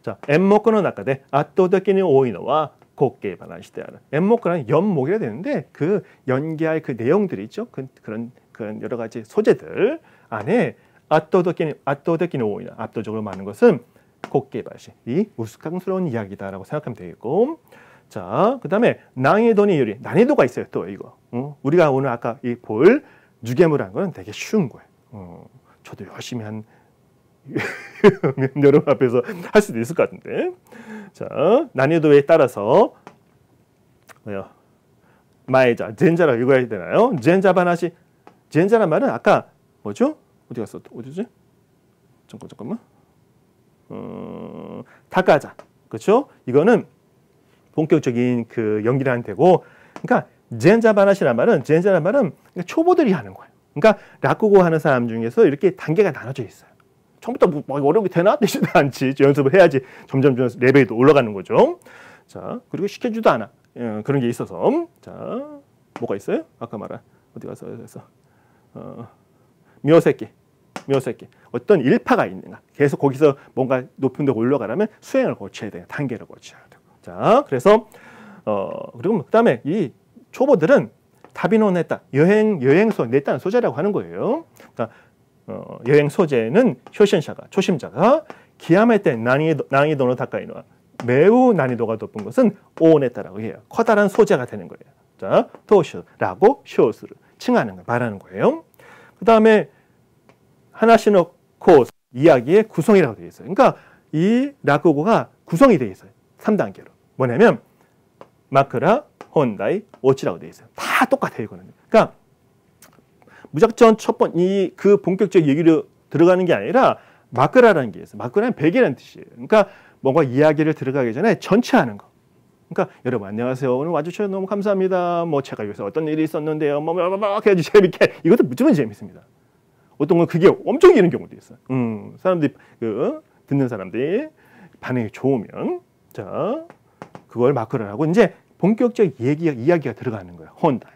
자, 엔모코의 나카데 압도적인 오이노와 곱게 바라시である. 엔모코는 연목이라 되는데 그 연기할 그 내용들이 있죠. 그런 여러 가지 소재들 안에 압도적인 오이나 압도적으로 많은 것은 곱게 바라시. 이 우스꽝스러운 이야기다라고 생각하면 되겠고. 자, 그 다음에 난이도니 요리. 난이도가 있어요. 또 이거. 우리가 오늘 아까 이 볼 유괴물한 거는 되게 쉬운 거예요. 저도 열심히 한 여러분 앞에서 할 수도 있을 것 같은데. 자, 난이도에 따라서 뭐요? 마에자, 젠자라고 읽어야 되나요? 젠자 바나시. 젠자란 말은 아까 뭐죠? 어디 갔어? 어디지? 잠깐만. 타가자. 그렇죠? 이거는 본격적인 그 연기라는 되고, 그러니까 젠자 바나시란 말은 초보들이 하는 거예요. 그러니까 라쿠고 하는 사람 중에서 이렇게 단계가 나눠져 있어요. 처음부터 뭐 어려운 게 되나? 되지도 않지. 연습을 해야지 점점 레벨이 또 올라가는 거죠. 자, 그리고 시켜주도 않아. 그런 게 있어서. 자, 뭐가 있어요? 아까 말한 어디 가서 묘새끼. 어떤 일파가 있는가. 계속 거기서 뭔가 높은 데 올라가려면 수행을 거쳐야 돼요. 단계를 거쳐야 돼요. 자, 그래서 그리고 그다음에 이 초보들은 타비노 냈다. 여행소 냈다는 소재라고 하는 거예요. 그러니까 여행 소재는 초심자가 기야메테 난이도의 다카이노와 매우 난이도가 높은 것은 오네타라고 해요. 커다란 소재가 되는 거예요. 자, 도슈라고 쇼스를 칭하는 거 말하는 거예요. 그 다음에 하나시노 코스 이야기의 구성이라고 되어 있어요. 그러니까 이 라쿠고가 구성이 되어 있어요. 3단계로. 뭐냐면 마크라, 혼다이, 오치라고 되어 있어요. 다 똑같아요, 이거는. 그러니까 무작정 그 본격적 얘기로 들어가는 게 아니라 마크라라는 게 있어요. 마크라는 베개라는 뜻이에요. 그러니까 뭔가 이야기를 들어가기 전에 전체하는 거. 그러니까 여러분 안녕하세요. 오늘 와주셔서 너무 감사합니다. 뭐 제가 요새 어떤 일이 있었는데요. 뭐 해야지 재밌게. 이것도 무지무지 재밌습니다. 어떤 건 그게 엄청 기는 경우도 있어요. 사람들이 듣는 사람들이 반응이 좋으면 자 그걸 마크라라고 이제 본격적 이야기가 들어가는 거예요. 혼다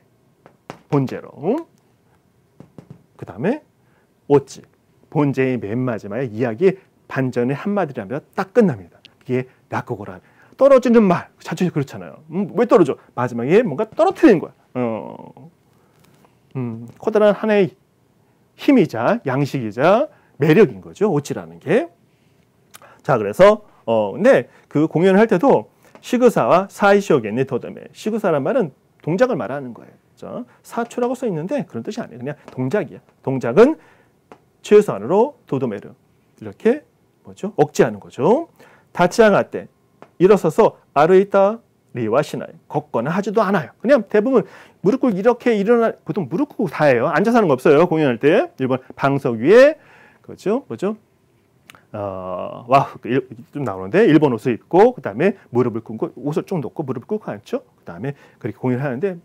본제로. 그 다음에 오찌 본제의 맨 마지막에 이야기 반전의 한마디라면 딱 끝납니다. 그게 라쿠고라. 떨어지는 말 자주 그렇잖아요. 왜 떨어져? 마지막에 뭔가 떨어뜨리는 거야. 커다란 하나의 힘이자 양식이자 매력인 거죠. 오찌라는 게. 자 그래서 근데 그 공연을 할 때도 시그사와 사이쇼겐의 도담에 시그사란 말은 동작을 말하는 거예요. 자, 사초라고 써 있는데 그런 뜻이 아니에요. 그냥 동작이야. 동작은 최소한으로 도도메르 이렇게 뭐죠? 억제하는 거죠. 다치아가 때 일어서서 아르이타 리와시나이 걷거나 하지도 않아요. 그냥 대부분 무릎 꿇고 이렇게 보통 무릎 꿇고 다 해요. 앉아서 하는 거 없어요. 공연할 때 일본 방석 위에 그렇죠? 뭐죠? 좀 나오는데 일본 옷을 입고 그 다음에 무릎을 꿇고 옷을 쭉 놓고 무릎을 꿇고 앉죠. 그 다음에 그렇게 공연을 하는데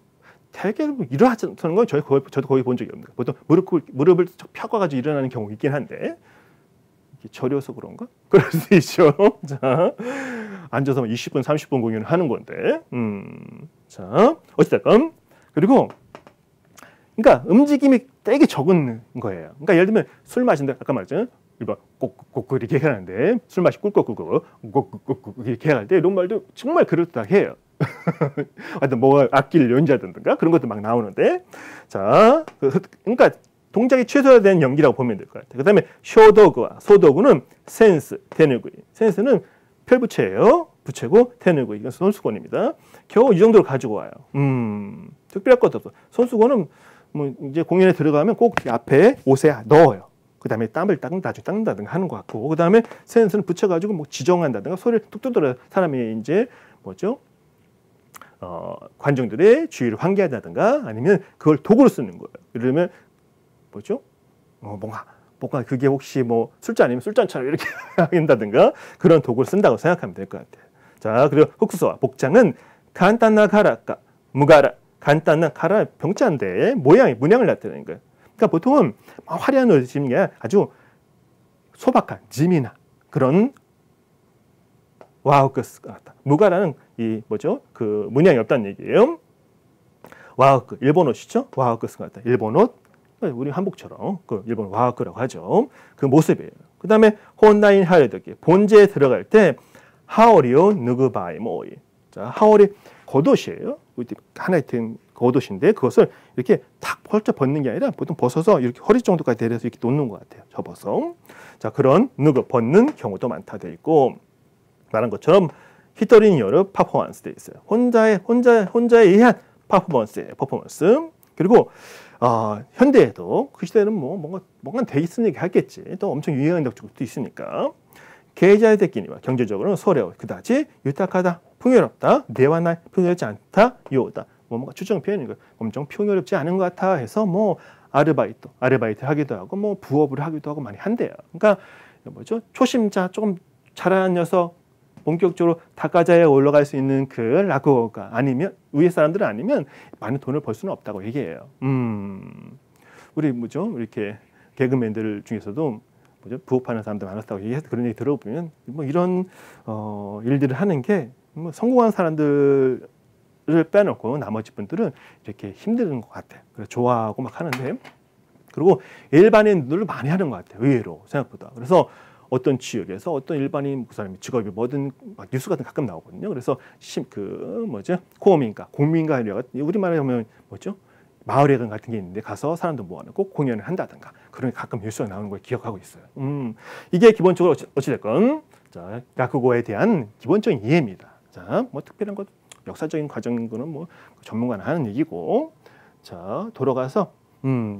되게 일어나는 건 저도 거의 본 적이 없는데 보통 무릎을 펴가지고 일어나는 경우 있긴 한데 저려서 그런가? 그럴 수 있죠. 자, 앉아서 20분, 30분 공연을 하는 건데, 자, 어찌됐건 그리고 그러니까 움직임이 되게 적은 거예요. 그러니까 예를 들면 술 마신다 아까 말했잖아요. 일반 꼭꼭 이렇게 하는데 술 마시 꿀꺽꿀꺽 꼭꼭 이렇게 할 때 이런 말도 정말 그럴듯해요. 하여튼 뭐 악기를 연주하든가 그런 것도 막 나오는데 자 그러니까 동작이 최소화된 연기라고 보면 될 것 같아요. 그 다음에 쇼도구와 소도구는 센스, 테누구이. 센스는 펼부채예요. 부채고 테누구이. 이건 손수건입니다. 겨우 이 정도로 가지고 와요. 특별할 것도 없어. 손수건은 뭐 이제 공연에 들어가면 꼭 앞에 옷에 넣어요. 그 다음에 땀을 닦는다든가 하는 것 같고 그 다음에 센스는 붙여가지고 뭐 지정한다든가 소리를 뚝 뜯어라 사람이 이제 뭐죠? 관중들의 주의를 환기한다든가 아니면 그걸 도구로 쓰는 거예요. 예를 들면 뭐죠? 뭔가 그게 혹시 뭐 술잔 아니면 술잔처럼 이렇게 한다든가 그런 도구를 쓴다고 생각하면 될 것 같아요. 자 그리고 흑수서와 복장은 간단나 가라까 무가라 간단나 가라 병자인데 문양을 나타내는 거예요. 그러니까 보통은 화려한 옷을 입는 게 아주 소박한 지미나 그런 와우크스가 같다. 무가라는 이 뭐죠? 그 문양이 없다는 얘기예요. 와우크 일본어시죠? 와우크스가 같다. 일본어 우리 한복처럼 그 일본 와우크라고 하죠. 그 모습이에요. 그 다음에 혼나인 하여드기 본제에 들어갈 때 하오리오 누구바이 모이. 자, 하오리 겉옷이에요. 하나의 겉옷인데 그것을 이렇게 탁 펼쳐 벗는 게 아니라 보통 벗어서 이렇게 허리 정도까지 내려서 이렇게 놓는 것 같아요. 접어서. 자, 그런 누구 벗는 경우도 많다 돼 있고 말한 것처럼 히토리니 요르 퍼포먼스 돼 있어요. 혼자에 의한 퍼포먼스. 그리고 현대에도 그 시대는 뭐 뭔가 돼 있으니까 하겠지. 또 엄청 유행한 적도 있으니까. 계좌의 대끼니와 경제적으로는 소래요. 그다지 유탁하다, 풍요롭다, 내와나 풍요롭지 않다, 요다. 뭔가 추정 표현이고 엄청 풍요롭지 않은 것 같아 해서 뭐 아르바이트 하기도 하고 뭐 부업을 하기도 하고 많이 한대요. 그러니까 뭐죠? 초심자 조금 잘하는 녀석 본격적으로 다가자에 올라갈 수 있는 그 라쿠고가 아니면 위에 사람들은 아니면 많은 돈을 벌 수는 없다고 얘기해요. 우리 뭐죠? 이렇게 개그맨들 중에서도 뭐죠? 부업하는 사람들 많았다고 얘기해서 그런 얘기 들어보면 뭐 이런 일들을 하는 게 뭐 성공한 사람들을 빼놓고 나머지 분들은 이렇게 힘든 것 같아요. 그래서 좋아하고 막 하는데 그리고 일반인들을 많이 하는 것 같아요. 의외로 생각보다. 그래서 어떤 지역에서 어떤 일반인 그 사람이 직업이 뭐든 막 뉴스 같은 거 가끔 나오거든요. 그래서 공민가 우리말에 하면 뭐죠? 마을회관 같은 게 있는데 가서 사람들 모아놓고 공연을 한다든가 그런 게 가끔 뉴스가 나오는 걸 기억하고 있어요. 이게 기본적으로 어찌됐건 자, 라쿠고에 대한 기본적인 이해입니다. 자, 뭐 특별한 것 역사적인 과정인 거는 뭐 전문가는 하는 얘기고 자, 돌아가서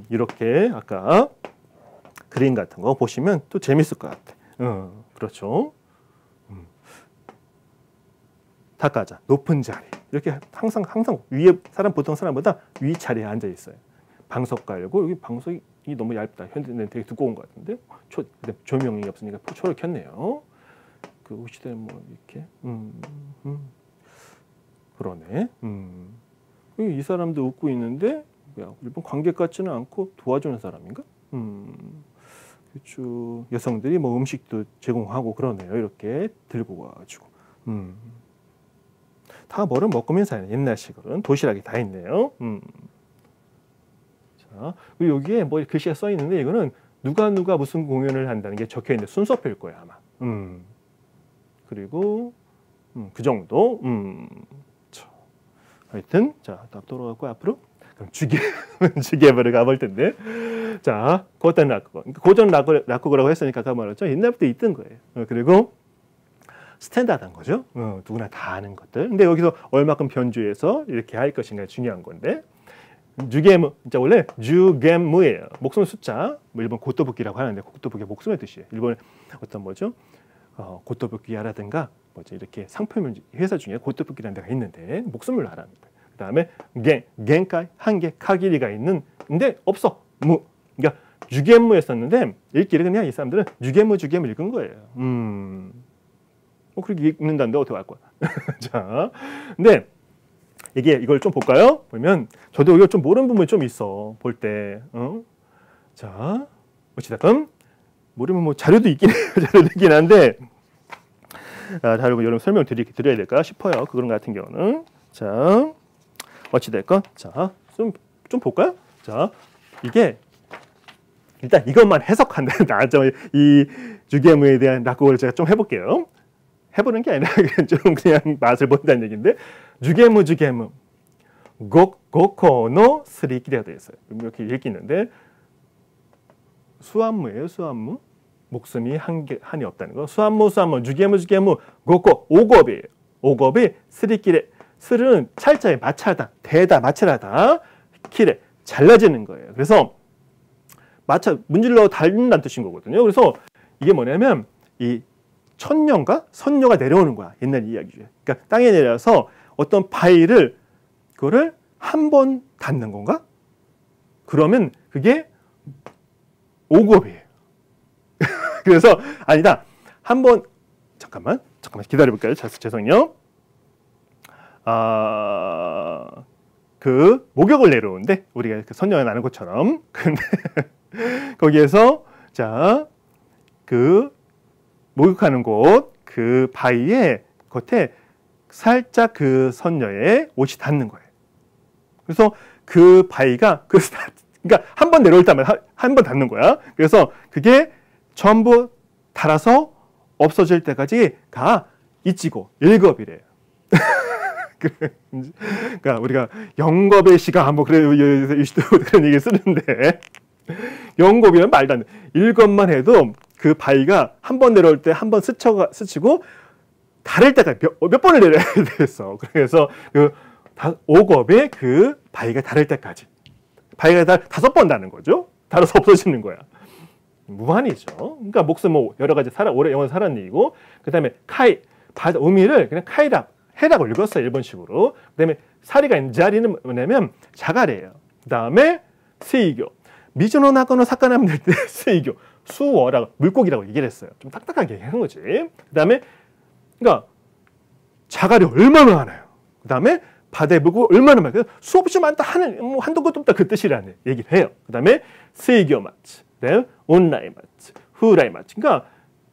이렇게 아까 그림 같은 거 보시면 또 재밌을 것 같아. 그렇죠. 다가자 높은 자리 이렇게 항상 위에 보통 사람보다 위 자리에 앉아 있어요. 방석 깔고 여기 방석이 너무 얇다. 현대는 되게 두꺼운 것 같은데 조명이 없으니까 초를 켰네요. 그 시대는 뭐 이렇게 그러네. 이 사람도 웃고 있는데 일본 관객 같지는 않고 도와주는 사람인가? 그렇죠. 여성들이 뭐 음식도 제공하고 그러네요. 이렇게 들고 와가지고. 다 뭐를 먹으면서 옛날식으로는 도시락이 다 있네요. 자, 그리고 여기에 뭐 글씨가 써 있는데 이거는 누가 무슨 공연을 한다는 게 적혀 있는 순서표일 거예요 아마. 그리고 그 정도. 하여튼 자, 돌아가고 앞으로 그럼 주계부를 가볼 텐데. 자, 고전 라쿠고라고 했으니까 아까 말했죠. 옛날부터 있던 거예요. 그리고 스탠다드한 거죠. 누구나 다 아는 것들. 근데 여기서 얼마큼 변주해서 이렇게 할 것인가 중요한 건데. 주게무, 진짜 원래 주게무예요. 목숨 숫자. 뭐 일본 고토부키라고 하는데 고토부키 목숨의 뜻이에요. 일본 어떤 뭐죠? 고토부키야라든가 뭐죠? 이렇게 상표명 회사 중에 고토부키라는 데가 있는데 목숨을 말하는 거예요. 그다음에 겐카이 한계 카기리가 있는 근데 없어. 그러니까 주게무였었는데 읽기를 그냥 이 사람들은 주게무 읽은 거예요. 그렇게 읽는다는데 어떻게 할 거야? 자, 근데 이걸 좀 볼까요? 보면 저도 이거 좀 모르는 부분이 좀 있어 볼 때. 자, 어찌됐건 모르면 뭐 자료도 있긴 한데 자료 여러분 설명 드려야 될까 싶어요. 그런 것 같은 경우는 자, 어찌됐건 자, 좀 볼까요? 자, 이게 일단 이것만 해석한다. 이 주게무에 대한 라쿠고를 제가 좀 해볼게요. 해보는 게 아니라 좀 그냥 맛을 본다는 얘기인데 주게무 고코노 스리키리가 되어 있어요. 이렇게 읽기는데 수완무예요. 수완무 목숨이 한이 없다는 거. 수완무 주게무 고코 오곱이에요. 오곱이 스리키레 스르는 찰자에 마찰하다 대다 마찰하다 키레 잘라지는 거예요. 그래서 문질러 닳는다는 뜻인 거거든요. 그래서 이게 뭐냐면 이 천녀가 선녀가 내려오는 거야. 옛날 이야기 중에. 그러니까 땅에 내려서 어떤 바위를 그거를 한 번 닿는 건가? 그러면 그게 오곱이에요. 그래서 아니다. 한 번 잠깐만 기다려 볼까요? 죄송해요. 그 목욕을 내려오는데 우리가 그 선녀가 나는 것처럼 근데 거기에서 자, 그 목욕하는 곳 그 바위에 겉에 살짝 그 선녀의 옷이 닿는 거예요. 그래서 그 바위가 그러니까 한 번 내려올 때만 한 번 닿는 거야. 그래서 그게 전부 닳아서 없어질 때까지가 이치고 1겁이래요. 그러니까 우리가 영겁의 시가 뭐 그런 얘기 쓰는데 영겁이면 말도 안 돼. 1겁만 해도 그 바위가 한 번 내려올 때 한 번 스치고 닳을 때까지 몇 번을 내려야 됐어. 그래서 그 5겁에 그 바위가 닳을 때까지 바위가 5번 닿는 거죠. 닳아서 없어지는 거야. 무한이죠. 그러니까 목숨 뭐 여러 가지 오래 영원 살았는 얘기고, 그 다음에 카이 바다 우미를 그냥 해라고 읽었어요, 일본식으로. 그 다음에 사리가 자리는 뭐냐면 자가래예요. 그 다음에 스이교 미즈노 나코노 사카나면 될 때 스이교 수어라고 물고기라고 얘기를 했어요. 좀 딱딱하게 얘기하는 거지. 그 다음에 그러니까 자갈이 얼마나 많아요. 그 다음에 바다의 물고기 얼마나 많아요. 수없이 많다 한도 것도 없다 그 뜻이라는 얘기를 해요. 그 다음에 스이교 마치, 네, 온라이 마치, 후라이 마치. 그러니까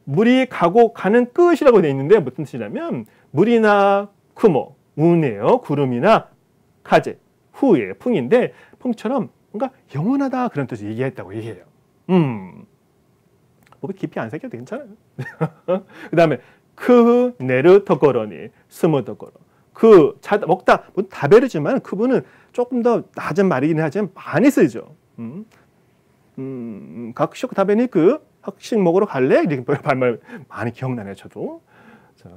물이 가는 끝이라고 되어 있는데 무슨 뜻이냐면 물이나 쿠모, 운이에요. 구름이나 카제, 후예요. 풍인데 풍처럼 뭔가 영원하다 그런 뜻을 얘기했다고 얘기해요. 뭐 깊이 안 새겨도 괜찮아요. 그 다음에 크 네르 토코로니 스무 토코로 그 먹다 뭐 다베르지만 그분은 조금 더 낮은 말이긴 하지만 많이 쓰죠. 각식 다베니 그 학식 먹으러 갈래? 이렇게 반말 많이 기억나네요. 저도. 자,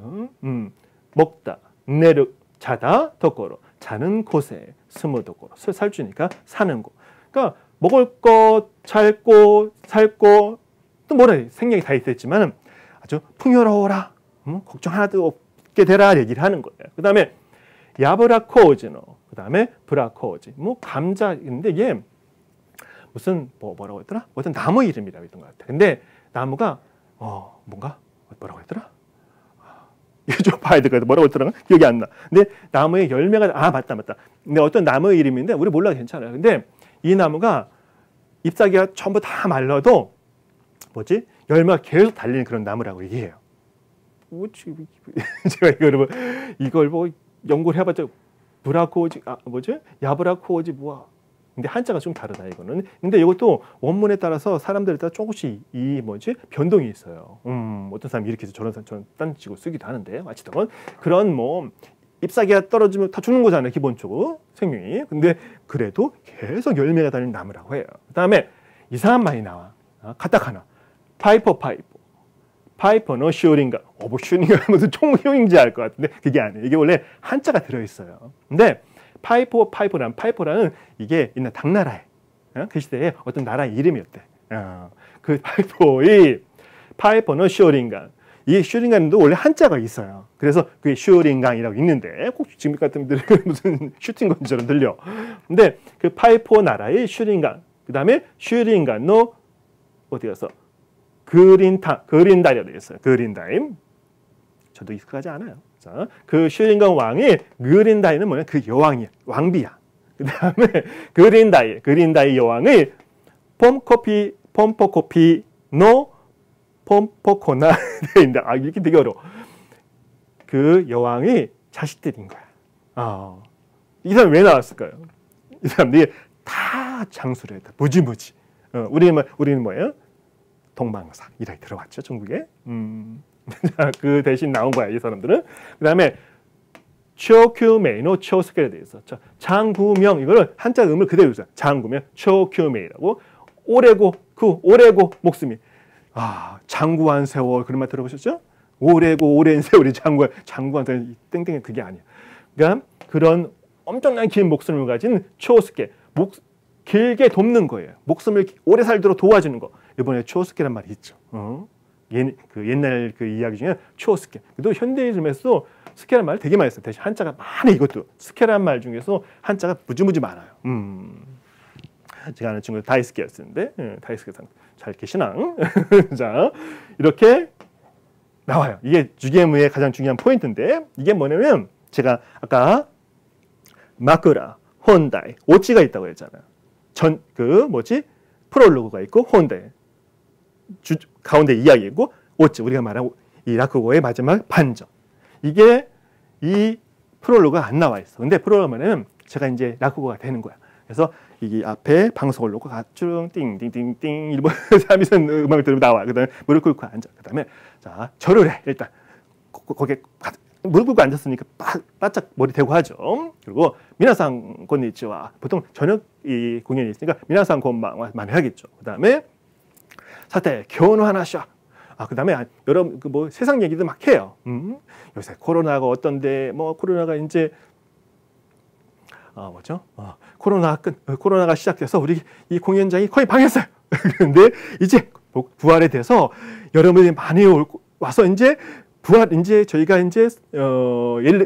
먹다 네르 자다 토코로 자는 곳에 스무 토코로 살주니까 사는 곳. 그러니까 먹을 것, 살고 또 뭐라 생략이 다 있었지만 아주 풍요로워라, 걱정 하나도 없게 되라 얘기를 하는 거예요. 그 다음에 야브라코오지노, 그 다음에 브라코오지, 뭐 감자인데 이게 무슨 뭐라고 했더라? 어떤 나무 이름이라고 했던 것 같아. 근데 나무가 뭐라고 했더라? 이거 좀 봐야 될 것 같아. 뭐라고 했더라? 기억이 안 나. 근데 나무의 열매가 맞다. 근데 어떤 나무 이름인데 우리 몰라도 괜찮아요. 근데 이 나무가 잎사귀가 전부 다 말라도 열매가 계속 달리는 그런 나무라고 얘기해요. 제가 이걸 뭐 연구를 해봤자 브라코오지 야브라코오지 뭐야. 근데 한자가 좀 다르다 이거는. 근데 이것도 원문에 따라서 사람들에 따라 조금씩 변동이 있어요. 어떤 사람이 이렇게 해서 저런 딴 식으로 쓰기도 하는데 어쨌든 그런 뭐 잎사귀가 떨어지면 다 죽는 거잖아요, 기본적으로 생명이. 근데 그래도 계속 열매가 달린 나무라고 해요. 그 다음에 이상한 말이 나와. 카타카나 파이퍼는 슈링가. 뭐 슈링가 무슨 총용인지 알 것 같은데 그게 아니에요. 이게 원래 한자가 들어있어요. 근데 파이퍼라는 이게 있는 당나라에 그 시대에 어떤 나라의 이름이었대. 그 파이퍼는 슈링가. 이 슈링강도 원래 한자가 있어요. 그래서 그게 슈링강이라고 있는데 꼭 지금 같은 분들은 무슨 슈팅 건처럼 들려. 근데 그 파이포 나라의 슈링강, 그 다음에 슈링강의 어디 가서 그린다이라고 되어 있어요. 그린다임. 저도 익숙하지 않아요. 자, 그 슈링강 왕이 그린다이는 뭐냐? 그 여왕이야. 왕비야. 그 다음에 그린다이 여왕의 폼포코피노 폼포코나 이렇게 되게 어려워. 그 여왕의 자식들인 거야. 이 사람 왜 나왔을까요? 이 사람들이 다 장수를 했다. 무지무지. 우리는 뭐예요? 동방사 이렇게 들어왔죠, 중국에. 그 대신 나온 거야, 이 사람들은. 그 다음에 초큐메이노 초스케에 대해서 장구명 이거를 한자 음을 그대로 써요. 장구명 초큐메이라고. 오래고 목숨이. 장구한 세월 그런 말 들어보셨죠? 오래고 오랜 세월이 장구한 세월 땡땡이 그게 아니야. 그러니까 그런 엄청난 긴 목숨을 가진 초스케, 길게 돕는 거예요. 목숨을 오래 살도록 도와주는 거. 이번에 초스케란 말이 있죠. 그 옛날 그 이야기 중에 초스케. 또 현대이즘에서 스케란 말 되게 많이 써요. 대신 한자가 많이 이것도 스케란 말 중에서 한자가 무지무지 많아요. 제가 아는 친구 다이스케였는데 다이스케 잘 계시나? 자, 이렇게 나와요. 이게 주게무의 가장 중요한 포인트인데 이게 뭐냐면 제가 아까 마쿠라, 혼다이, 오치가 있다고 했잖아요. 프롤로그가 있고 혼다이 가운데 이야기 있고 오치 우리가 말하고 이 라쿠고의 마지막 반전. 이게 이 프롤로그가 안 나와 있어. 근데 프롤로그는 제가 이제 라쿠고가 되는 거야. 그래서 이 앞에 방송을 놓고 가쭉 띵띵띵띵 일본 삼이선 음악을 들으면 나와. 그다음에 무릎 꿇고 앉아. 그다음에 자 절을 해. 일단 거기에 무릎 꿇고 앉았으니까 바짝 머리 대고 하죠. 그리고 미나상 곤니치와 보통 저녁 이 공연이 있으니까 미나상 곤방만 해야겠죠. 그다음에 사태 교훈 하나쇼. 그다음에 여러분 그 뭐 세상 얘기도 막 해요. 요새 코로나가 어떤데 뭐 코로나가 이제 뭐죠? 코로나가 시작돼서 우리 이 공연장이 거의 망했어요. 그런데 이제 부활에 돼서 여러분들이 많이 와서 이제 이제 저희가 이제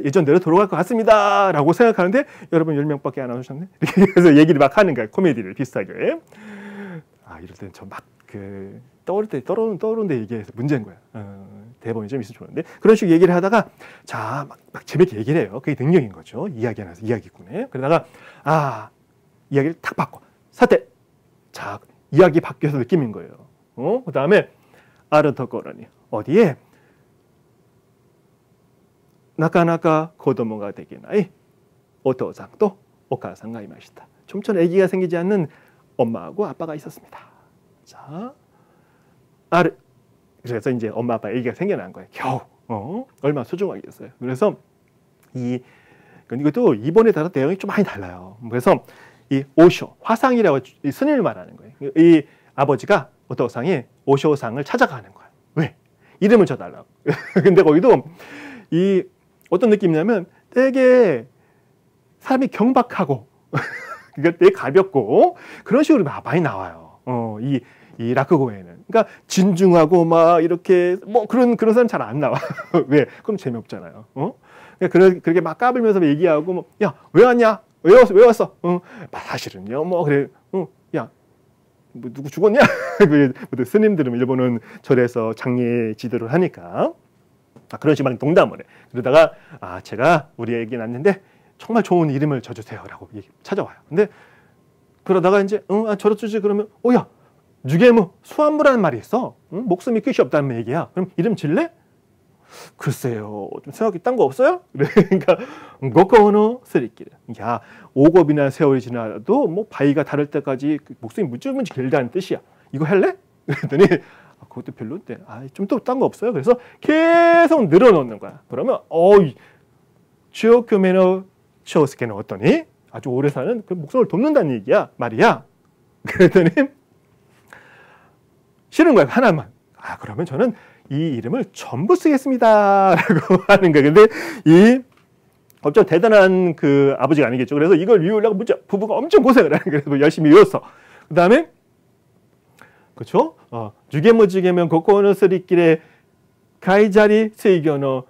예전대로 돌아갈 것 같습니다라고 생각하는데 여러분 10명밖에 안 오셨네. 이렇게 해서 얘기를 막 하는 거야. 코미디를 비슷하게. 이럴 때는 저 막 떠오르는데 이게 문제인 거야. 대본이 좀 있으면 좋은데 그런 식으로 얘기를 하다가 자 막 재밌게 얘기를 해요. 그게 능력인 거죠. 이야기꾼에. 그러다가 이야기를 탁 바꿔. 사태 자 이야기 바뀌어서 느낌인 거예요. 그 다음에 아르토코로니 어디에 나카나카 고도모가 되기나이 오토상도 오카상가 이마시다. 좀 전에 아기가 생기지 않는 엄마하고 아빠가 있었습니다. 자, 그래서 이제 엄마 아빠 아기가 생겨난 거예요. 겨우 얼마나 소중하겠어요. 그래서 이것도 이번에 따라 내용이 좀 많이 달라요. 그래서 이 오쇼 화상이라고 이 스님을 말하는 거예요. 이 아버지가 오토상이 오쇼상을 찾아가는 거예요. 왜? 이름을 줘달라고. 근데 거기도 이 어떤 느낌이냐면 되게 사람이 경박하고 그러니까 되게 가볍고 그런 식으로 많이 나와요. 이 라쿠고에는. 그러니까 진중하고 막 이렇게 뭐 그런 사람 잘 안 나와. 왜? 그럼 재미없잖아요. 그러니까 그렇게 막 까불면서 얘기하고 뭐, 야, 왜 왔냐? 왜 왔어? 사실은요. 뭐 그래. 야, 뭐 누구 죽었냐? 스님들은 일본은 절에서 장례 지도를 하니까 그런 식으로 농담을 해. 그러다가 제가 우리 애기 낳는데 정말 좋은 이름을 져주세요라고 찾아와요. 근데 그러다가 이제 저러주지 그러면 야 유게무 수완무라는 말이 있어. 목숨이 끝이 없다는 얘기야. 그럼 이름 질래? 글쎄요. 좀 생각이 딴 거 없어요? 그러니까 고코노 스리길. 야 5겁이나 세월이 지나도 뭐 바위가 닳을 때까지 목숨이 무지무지 길다는 뜻이야. 이거 할래? 그랬더니 그것도 별로인데 좀 또 딴 거 없어요? 그래서 계속 늘어놓는 거야. 그러면 주요교메노 쇼스케는 어떠니? 아주 오래 사는 그 목숨을 돕는다는 얘기야. 말이야. 그랬더니 싫은 거야. 하나만. 그러면 저는 이 이름을 전부 쓰겠습니다. 라고 하는 거야. 근데 이 엄청 대단한 그 아버지가 아니겠죠. 그래서 이걸 외우려고 부부가 엄청 고생을 하는 거예요. 그래서 열심히 외웠어. 그 다음에 그렇죠? 주게모 고코노 스리길에 가이자리 세이교노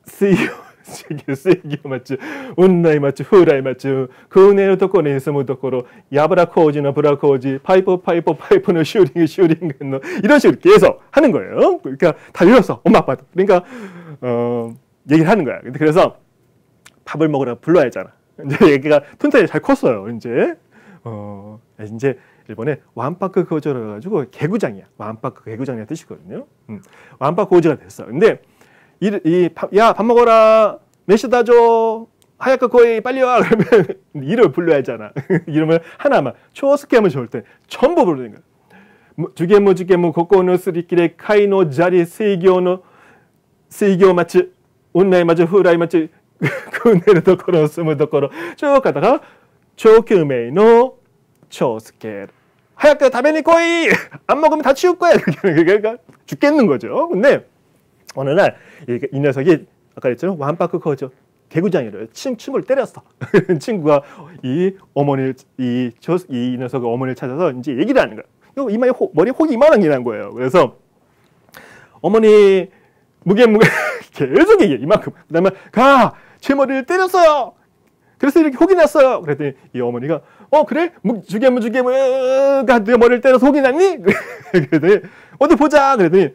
세이교 맞죠? 온라이 맞죠? 후라이 맞죠? 그네의 도코에 있으면 도코로 야브라 코지나 브라 코지 파이프의 슈링 이런 식으로 계속 하는 거예요. 그러니까 다 외웠어. 엄마 아빠도. 그러니까 얘기를 하는 거야. 그래서 밥을 먹으러 불러야 하잖아. 이제 얘기가 튼튼히 잘 컸어요. 이제 일본에 완파크 고조라 가지고 개구장이야. 완파크 개구장이라는 뜻이거든요. 완파크 고조가 됐어. 근데 야, 밥 먹어라. 메시다 줘. 하야카 코이 빨리 와. 그러면 이름을 불러야 하잖아. 이름을 하나만. 초스케 하면 좋을 때 전부 부르는 거야. 주게무 고코노 스리길에 카이노 자리 세이교노 마치 온라인 마치 후라이 마치 그네의 도코로 스무 도코로 쭉 가다가 초kyumeino 초스케 하야카 다베니 코이 안 먹으면 다 치울 거야. 그러니까 죽겠는 거죠. 근데 어느 날 이 녀석이 아까 했죠 완파크 코죠 개구장이래요. 친구를 때렸어. 친구가 이 녀석의 어머니를 찾아서 이제 얘기를 하는 거야. 이마에 머리 혹이 이만하게 난 거예요. 그래서 어머니 무게 계속 얘기해 이만큼. 그다음에 제 머리를 때렸어요. 그래서 이렇게 혹이 났어요. 그랬더니 이 어머니가 그래? 주게무가 내 머리를 때려서 혹이 났니? 그랬더니 어디 보자. 그랬더니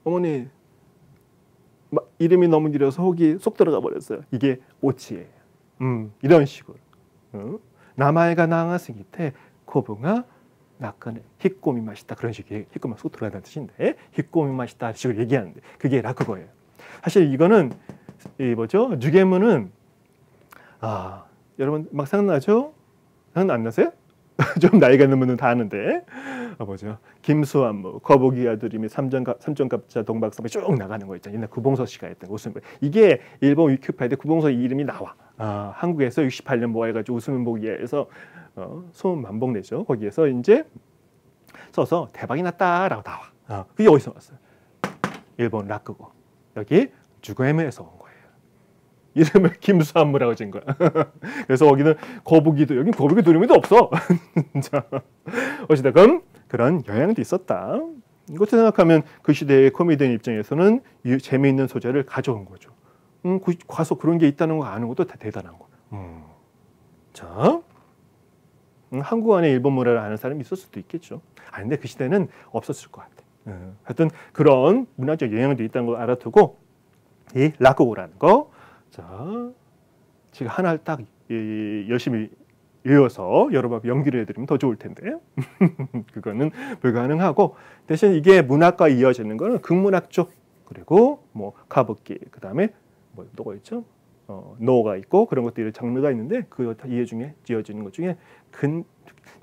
어머니 이름이 너무 길어서 혹이 쏙 들어가 버렸어요. 이게 오치예요. 이런 식으로. 나마에가 나가스기테 코부가 낙하는 히꼬미 맛있다 그런 식의 히꼬미 쏙 들어간다는 뜻인데 히꼬미 맛있다 식으로 얘기하는데 그게 라크고예요. 사실 이거는 이 뭐죠? 유괴문은 여러분 막 생각나죠? 생각 안 나세요? 좀 나이가 있는 분은 다 아는데 뭐죠? 김수환무, 거북이 아들이미 삼천갑자 동박섬에 쭉 나가는 거 있잖아요. 옛날 구봉서 씨가 했던 웃음 이게 일본 위키피디아에 구봉서 이름이 나와. 한국에서 68년 모아가지고 웃으면 보기에서 소문 만복 내죠. 거기에서 이제 써서 대박이 났다라고 나와. 그게 어디서 왔어요? 일본 라크고 여기 주거에에서 온 거예요. 이름을 김수환무라고 지은 거야. 그래서 거기는 거북이도 여기 거북이 도리미도 없어. 자, 어찌됐건 그런 영향도 있었다. 이것도 생각하면 그 시대의 코미디언 입장에서는 재미있는 소재를 가져온 거죠. 가서 그런 게 있다는 거 아는 것도 다 대단한 거. 자, 한국 안에 일본 문화를 아는 사람이 있을 수도 있겠죠. 근데 그 시대는 없었을 것 같아. 하여튼 그런 문화적 영향도 있다는 걸 알아두고 이 라쿠고라는 거, 자, 제가 하나를 딱 열심히 외워서 여러 번 연기를 해드리면 더 좋을 텐데 그거는 불가능하고 대신 이게 문학과 이어지는 거는 극문학 쪽 그리고 뭐 가부키 그 다음에 뭐 또가 있죠 노가 있고 그런 것들이 장르가 있는데 그 이해 중에 지어지는 것 중에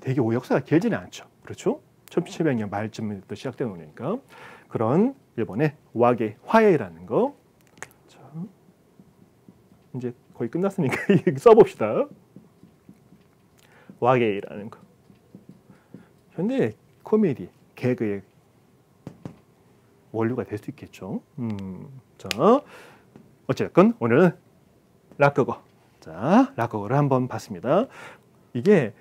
되게 역사가 길지는 않죠. 그렇죠? 1700년 말쯤부터 시작된 거니까 그런 일본의 화해라는 거. 자, 이제 거의 끝났으니까 써봅시다. 와게이라는 거. 현대 코미디, 개그의 원류가 될 수 있겠죠. 자, 어쨌든 오늘은 라쿠고. 자, 라쿠고를 한번 봤습니다. 이게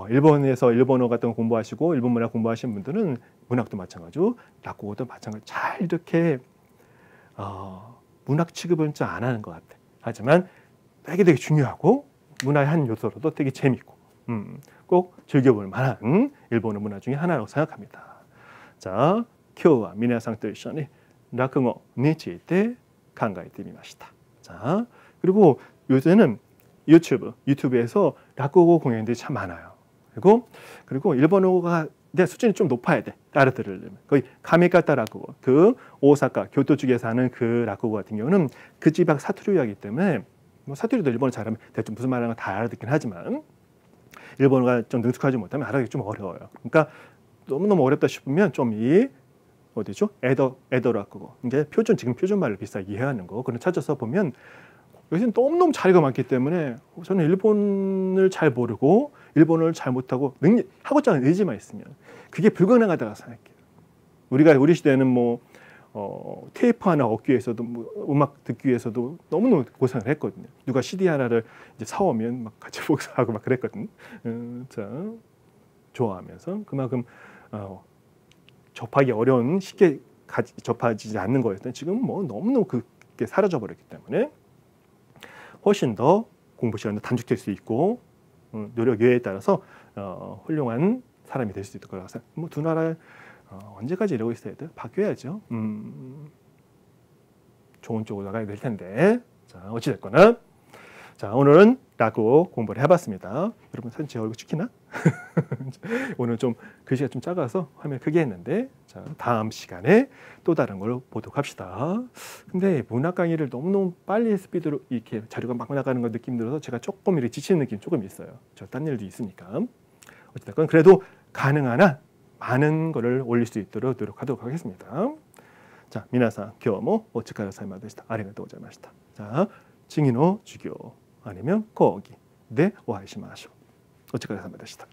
일본에서 일본어 같은 거 공부하시고 일본 문학 공부하시는 분들은 문학도 마찬가지고 라쿠고도 마찬가지로 잘 이렇게 문학 취급은 좀 안 하는 것 같아. 하지만 되게 중요하고 문화의 한 요소로도 되게 재밌고 꼭 즐겨볼 만한 일본어 문화 중에 하나라고 생각합니다. 자, 今日は皆さんと一緒に落語について考えてみました. 자, 그리고 요새는 유튜브에서 라쿠고 공연들이 참 많아요. 그리고 일본어가 내 수준이 좀 높아야 돼. 알아들으려면. 거의 가미가타 라쿠고, 그 오사카, 교토 쪽에서 하는 그 라쿠고 같은 경우는 그 지방 사투리이기 때문에 뭐 사투리도 일본어 잘하면 대충 무슨 말하는 거 다 알아듣긴 하지만 일본어가 좀 능숙하지 못하면 알아듣기 좀 어려워요. 그러니까 너무너무 어렵다 싶으면 좀 어디죠? 에더 라쿠고. 이게 지금 표준말을 비슷하게 이해하는 거. 그런 찾아서 보면 요새는 너무너무 자리가 많기 때문에 저는 일본을 잘 모르고 일본어를 잘 못하고 하고자 하는 의지만 있으면 그게 불가능하다고 생각해요. 우리 시대에는 뭐 테이프 하나 얻기 위해서도 뭐 음악 듣기 위해서도 너무너무 고생을 했거든요. 누가 CD 하나를 이제 사오면 막 같이 복사하고 막 그랬거든. 자, 좋아하면서 그만큼 접하기 어려운 쉽게 접하지 않는 거였던 지금 뭐 너무너무 그게 사라져 버렸기 때문에 훨씬 더 공부 시간도 단축될 수 있고 노력 여에 따라서 훌륭한 사람이 될 수 있을 거라고 생각해요. 뭐 두 나라 언제까지 이러고 있어야 돼요? 바뀌어야죠. 좋은 쪽으로 나가야 될 텐데. 자, 어찌됐거나 자, 오늘은 라쿠고 공부를 해봤습니다. 여러분 사진 제 얼굴 찍히나? 오늘 좀 글씨가 좀 작아서 화면 크게 했는데 자, 다음 시간에 또 다른 걸 보도록 합시다. 근데 문학 강의를 너무너무 빨리 스피드로 이렇게 자료가 막 나가는 거 느낌 들어서 제가 조금 이렇게 지치는 느낌 조금 있어요. 저 딴 일도 있으니까. 어쨌든 그래도 가능한 한 많은 거를 올릴 수 있도록 노력하도록 하겠습니다. 자, 皆さん今日もお疲れ様でした。ありがとうございました。자, 次の授業 아니면講義でお会いしましょう。お疲れ様でした。